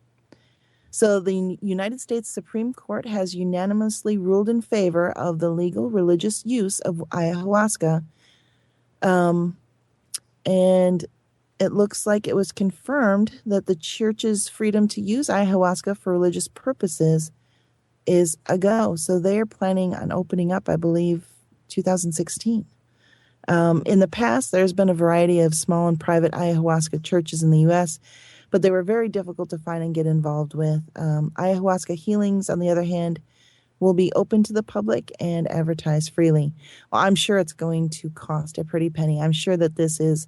So the United States Supreme Court has unanimously ruled in favor of the legal religious use of ayahuasca. And it looks like it was confirmed that the church's freedom to use ayahuasca for religious purposes is a go. So they are planning on opening up, I believe, 2016. In the past, there's been a variety of small and private ayahuasca churches in the U.S., but they were very difficult to find and get involved with. Ayahuasca healings, on the other hand, will be open to the public and advertised freely. Well, I'm sure it's going to cost a pretty penny. I'm sure that this is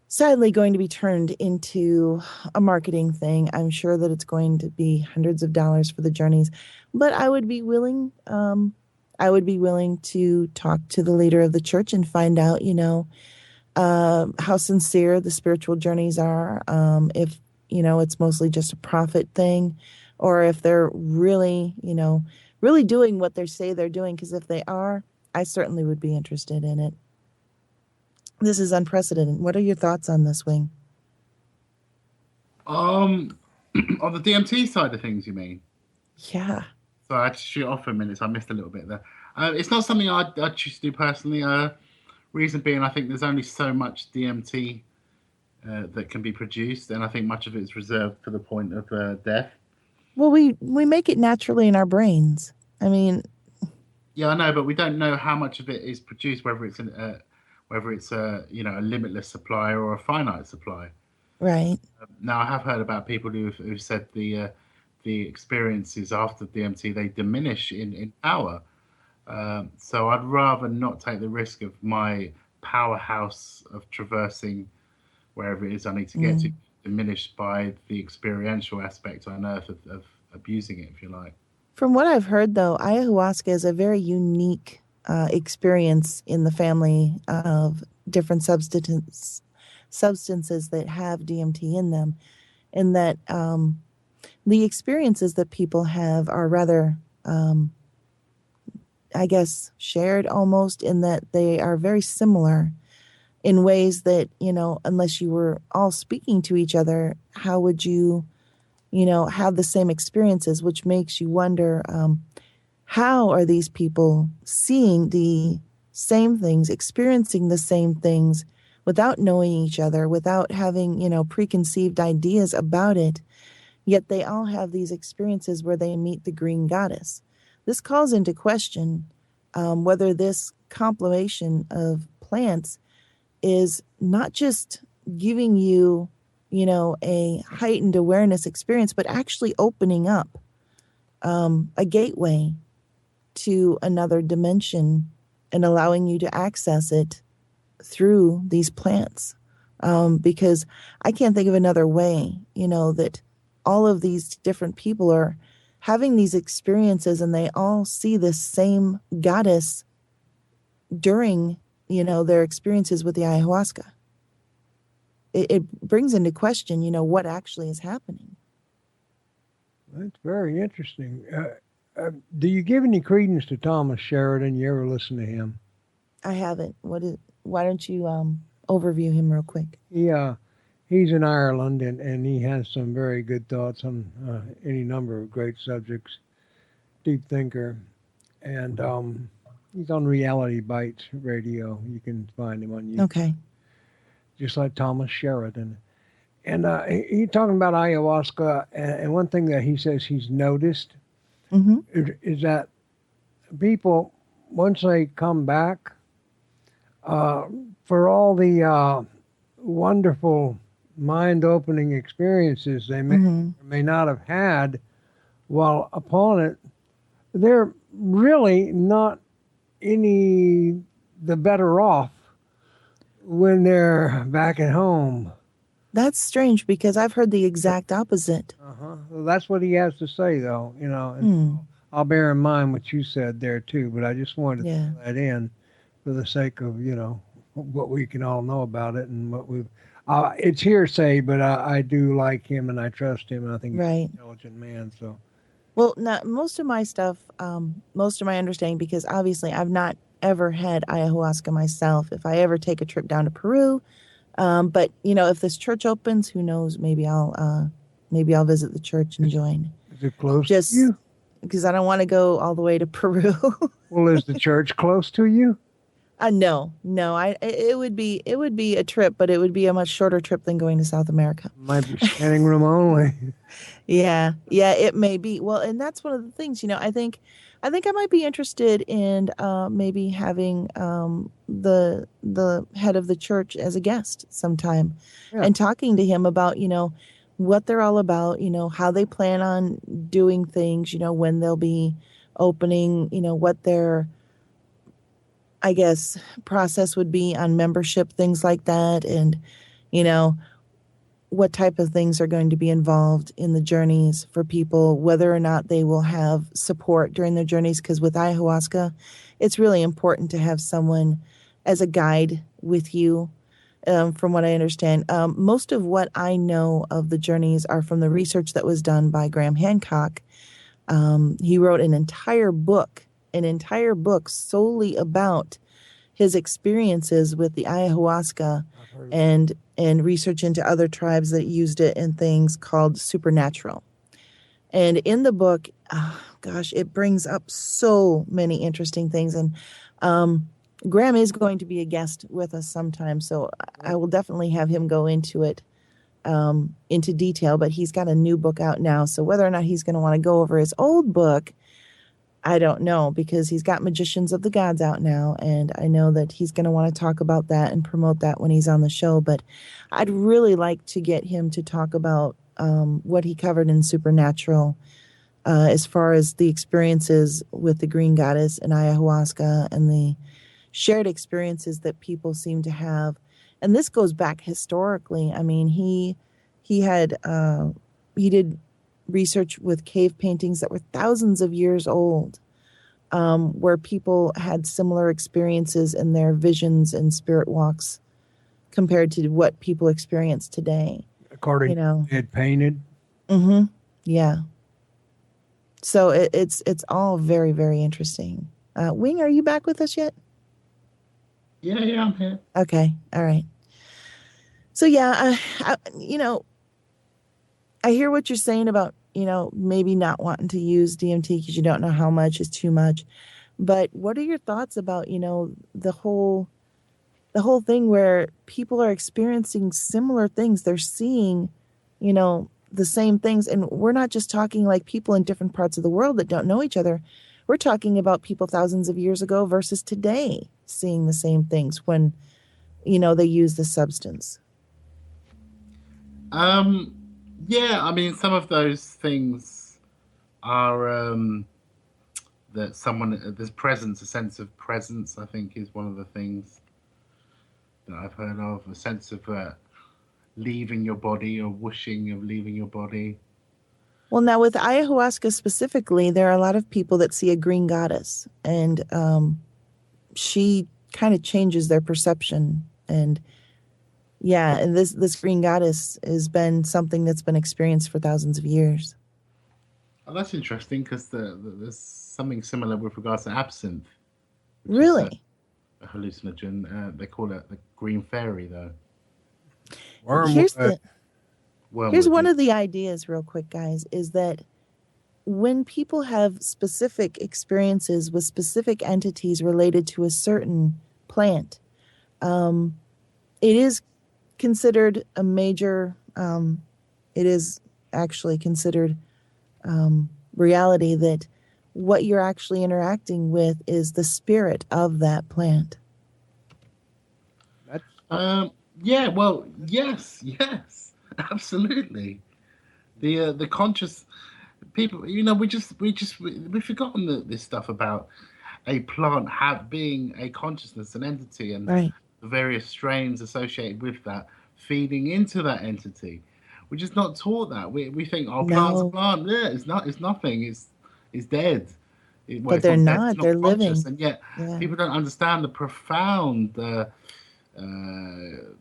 sadly going to be turned into a marketing thing. I'm sure that it's going to be hundreds of dollars for the journeys, but I would be willing to talk to the leader of the church and find out, how sincere the spiritual journeys are, if, it's mostly just a profit thing, or if they're really, really doing what they say they're doing. Because if they are, I certainly would be interested in it. This is unprecedented. What are your thoughts on this, Wing? On the DMT side of things, you mean? Yeah. So I had to shoot off for a minute, so I missed a little bit there. It's not something I'd choose to do personally. Reason being, I think there's only so much DMT that can be produced, and I think much of it is reserved for the point of death. Well, we make it naturally in our brains. I mean, Yeah, I know, but we don't know how much of it is produced, whether it's a a limitless supply or a finite supply. Right. Now, I have heard about people who've said the experiences after DMT, they diminish in power. So I'd rather not take the risk of my powerhouse of traversing wherever it is I need to get to Mm. diminished by the experiential aspect on Earth of abusing it, if you like. From what I've heard, though, ayahuasca is a very unique experience in the family of different substances that have DMT in them, and that the experiences that people have are rather, I guess, shared almost in that they are very similar in ways that, unless you were all speaking to each other, how would you, have the same experiences, which makes you wonder, how are these people seeing the same things, experiencing the same things without knowing each other, without having, preconceived ideas about it, yet they all have these experiences where they meet the green goddess. This calls into question whether this compilation of plants is not just giving you, a heightened awareness experience, but actually opening up a gateway to another dimension and allowing you to access it through these plants. Because I can't think of another way, that all of these different people are having these experiences and they all see this same goddess during, their experiences with the ayahuasca. It brings into question, what actually is happening. That's very interesting. Do you give any credence to Thomas Sheridan? You ever listen to him? I haven't. Why don't you overview him real quick? He's in Ireland, and he has some very good thoughts on any number of great subjects. Deep thinker, and he's on Reality Bites Radio. You can find him on YouTube, Okay. just like Thomas Sheridan. And he talking about ayahuasca, and one thing that he says he's noticed Mm-hmm. is that people, once they come back, uh, for all the wonderful mind-opening experiences they may Mm-hmm. or may not have had while upon it, they're really not any the better off when they're back at home. That's strange because I've heard the exact opposite. Well, that's what he has to say, though. And Hmm. I'll bear in mind what you said there too. But I just wanted to Yeah. throw that in for the sake of what we can all know about it and what we've. It's hearsay, but I do like him and I trust him, and I think he's an Right. intelligent man. So Well, now most of my stuff, most of my understanding, because obviously I've not ever had ayahuasca myself. If I ever take a trip down to Peru, but if this church opens, who knows? Maybe I'll visit the church and is, join. is it close to Just you? because I don't want to go all the way to Peru. Well, is the church close to you? No, no. It would be a trip, but it would be a much shorter trip than going to South America. Might be standing room only. Yeah, yeah, it may be. Well, and that's one of the things, I think I might be interested in maybe having the head of the church as a guest sometime Yeah. and talking to him about, what they're all about, how they plan on doing things, when they'll be opening, what their, I guess, process would be on membership, things like that, and, you know, what type of things are going to be involved in the journeys for people, whether or not they will have support during their journeys. Because with ayahuasca, it's really important to have someone as a guide with you. From what I understand, most of what I know of the journeys are from the research that was done by Graham Hancock. He wrote an entire book solely about his experiences with the ayahuasca I've heard of and research into other tribes that used it in things called supernatural. And in the book, gosh, it brings up so many interesting things. And Graham is going to be a guest with us sometime, so I will definitely have him go into it into detail. But he's got a new book out now, so whether or not he's going to want to go over his old book, I don't know because he's got Magicians of the Gods out now, and I know that he's going to want to talk about that and promote that when he's on the show. But I'd really like to get him to talk about what he covered in Supernatural as far as the experiences with the Green Goddess and ayahuasca and the shared experiences that people seem to have. And this goes back historically. I mean, he had he did research with cave paintings that were thousands of years old, where people had similar experiences in their visions and spirit walks compared to what people experience today. According You to know, it painted. mm-hmm. Yeah. So it's all very very interesting. Wing, are you back with us yet? Yeah, yeah, I'm here. Okay, all right. So yeah, I hear what you're saying about maybe not wanting to use DMT because you don't know how much is too much. But what are your thoughts about the whole thing where people are experiencing similar things? They're seeing, the same things, and we're not just talking like people in different parts of the world that don't know each other. We're talking about people thousands of years ago versus today seeing the same things when they use the substance. Um, yeah, I mean, some of those things are that someone there's presence, a sense of presence. I think is one of the things that I've heard of. A sense of leaving your body or whooshing of leaving your body. Well, now with ayahuasca specifically, there are a lot of people that see a green goddess, and she kind of changes their perception. And yeah, and this green goddess has been something that's been experienced for thousands of years. Oh, that's interesting because there's something similar with regards to absinthe, which is Really? a hallucinogen. They call it the green fairy, though. Here's Wormwood. the here's Wormwood. one Yeah. of the ideas, real quick, guys, is that when people have specific experiences with specific entities related to a certain plant, um, it is considered a major. It is actually considered reality that what you're actually interacting with is the spirit of that plant. That's Um, yeah. Well, yes, yes, absolutely. The conscious people. We've forgotten this stuff about a plant being a consciousness, an entity, and Right. the various strains associated with that feeding into that entity. We're just not taught that. We think, oh, plant's a No, plant. Yeah, it's not. It's nothing. It's dead. Well, but it's they're not dead. It's not. not They're conscious, living. and yet Yeah. people don't understand the profound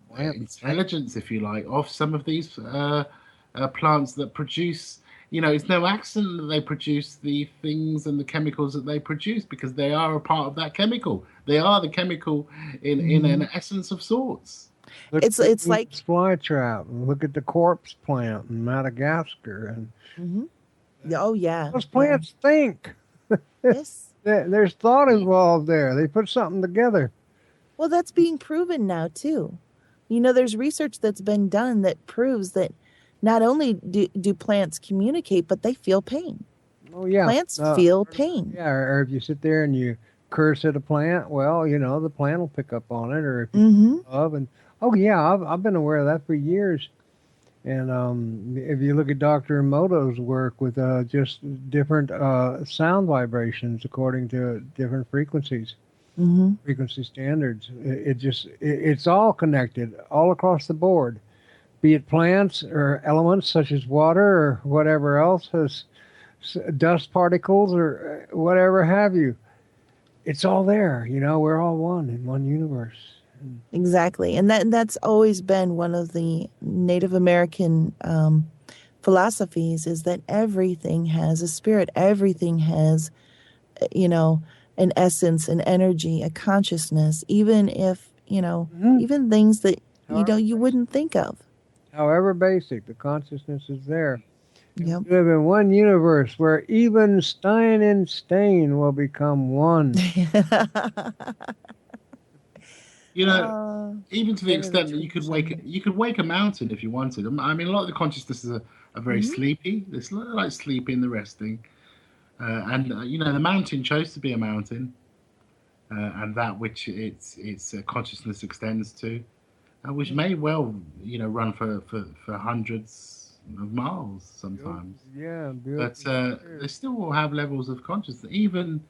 plants. intelligence, if you like, of some of these plants that produce. It's no accident that they produce the things and the chemicals that they produce because they are a part of that chemical. They are the chemical in Hmm. an essence of sorts. Look It's at it's the like, flytrap and look at the corpse plant in Madagascar. And hmm, oh yeah, those yeah, plants think. yes. There's thought involved there. They put something together. Well, that's being proven now too. There's research that's been done that proves that not only do plants communicate, but they feel pain. Oh yeah. Plants feel pain. Yeah, or if you sit there and you curse at a plant, well, the plant will pick up on it. Or if you Hmm. love and oh yeah, I've been aware of that for years. And if you look at Dr. Emoto's work with just different sound vibrations according to different frequencies, Hmm. frequency standards, it's all connected all across the board. Be it plants or elements such as water or whatever else, has dust particles or whatever have you. It's all there. We're all one in one universe. Exactly, and that's always been one of the Native American philosophies is that everything has a spirit, everything has, you know, an essence, an energy, a consciousness, even if, Mhm. even things that However, you wouldn't think of. however basic, the consciousness is there. And Yep. we live in one universe where even Stein and Stain will become one. You know, uh, even to the very extent that you could wake interesting. you could wake a mountain if you wanted. I mean, a lot of the consciousnesses are very Hmm. sleepy. It's like sleeping, the resting. And the mountain chose to be a mountain, and that which its consciousness extends to, which may well run for hundreds of miles Beautiful. sometimes. Yeah, But beautifully they shared. still will have levels of consciousness. Even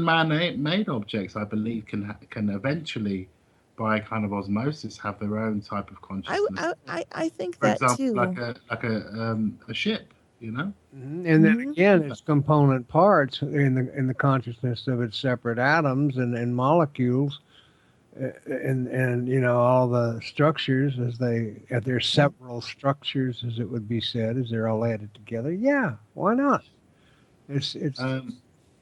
man-made objects, I believe, can eventually, by kind of osmosis, have their own type of consciousness. I think For that example, like too. a ship, you know. And then Hmm. again, its component parts in the consciousness of its separate atoms and molecules, and all the structures as they at their several structures, as it would be said, as they're all added together. Yeah, why not? It's Um,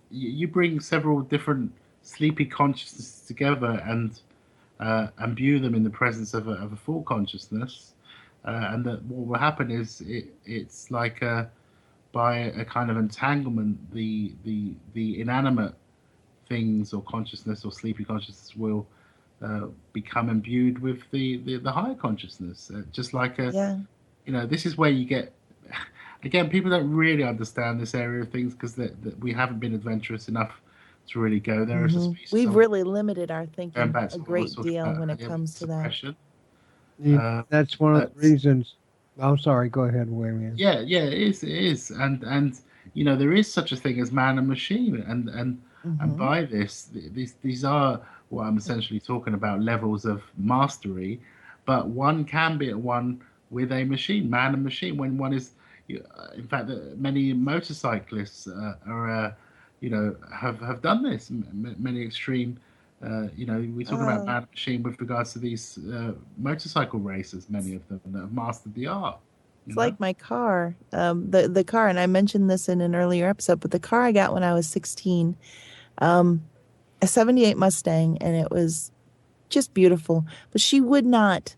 you bring several different sleepy consciousnesses together and imbue them in the presence of a full consciousness, and that what will happen is it's like by a kind of entanglement, the inanimate things or consciousness or sleepy consciousness will become imbued with the higher consciousness, just like Yeah. this is where you get. Again, people don't really understand this area of things because that we haven't been adventurous enough to really go there as a species. We've really limited our Going thinking back a to what I was great talking deal about when it earlier with comes to that. suppression. you, Uh, that's one of the but reasons. I'm sorry. Go ahead, William. yeah, yeah, it is, and there is such a thing as man and machine, and Hmm. by this, these are what I'm essentially talking about, levels of mastery, but one can be at one with a machine, man and machine, when one is, in fact, many motorcyclists have done this, many extreme. We're talking about Oh, man and machine with regards to these motorcycle racers, many of them that have mastered the art. You it's know. like my car. The car, and I mentioned this in an earlier episode, but the car I got when I was 16, um, a 78 Mustang, and it was just beautiful. But she would not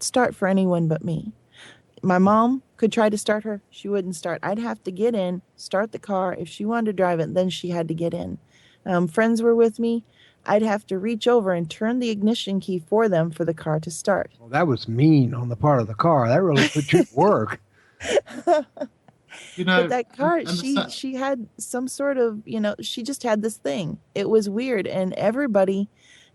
start for anyone but me. My mom could try to start her. She wouldn't start. I'd have to get in, start the car. If she wanted to drive it, then she had to get in. Friends were with me. I'd have to reach over and turn the ignition key for them for the car to start. Well, that was mean on the part of the car. That really put you to work. You But know, that and, car, and the she had some sort of, she just had this thing. It was weird, and everybody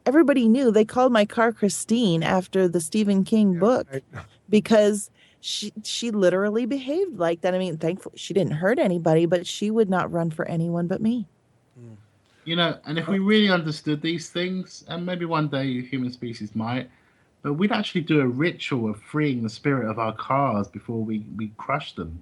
knew. They called my car Christine after the Stephen King Yeah, book because she literally behaved like that. I mean, thankfully she didn't hurt anybody, but she would not run for anyone but me. mm. and if we really understood these things, and maybe one day the human species might, but we'd actually do a ritual of freeing the spirit of our cars before we crush them.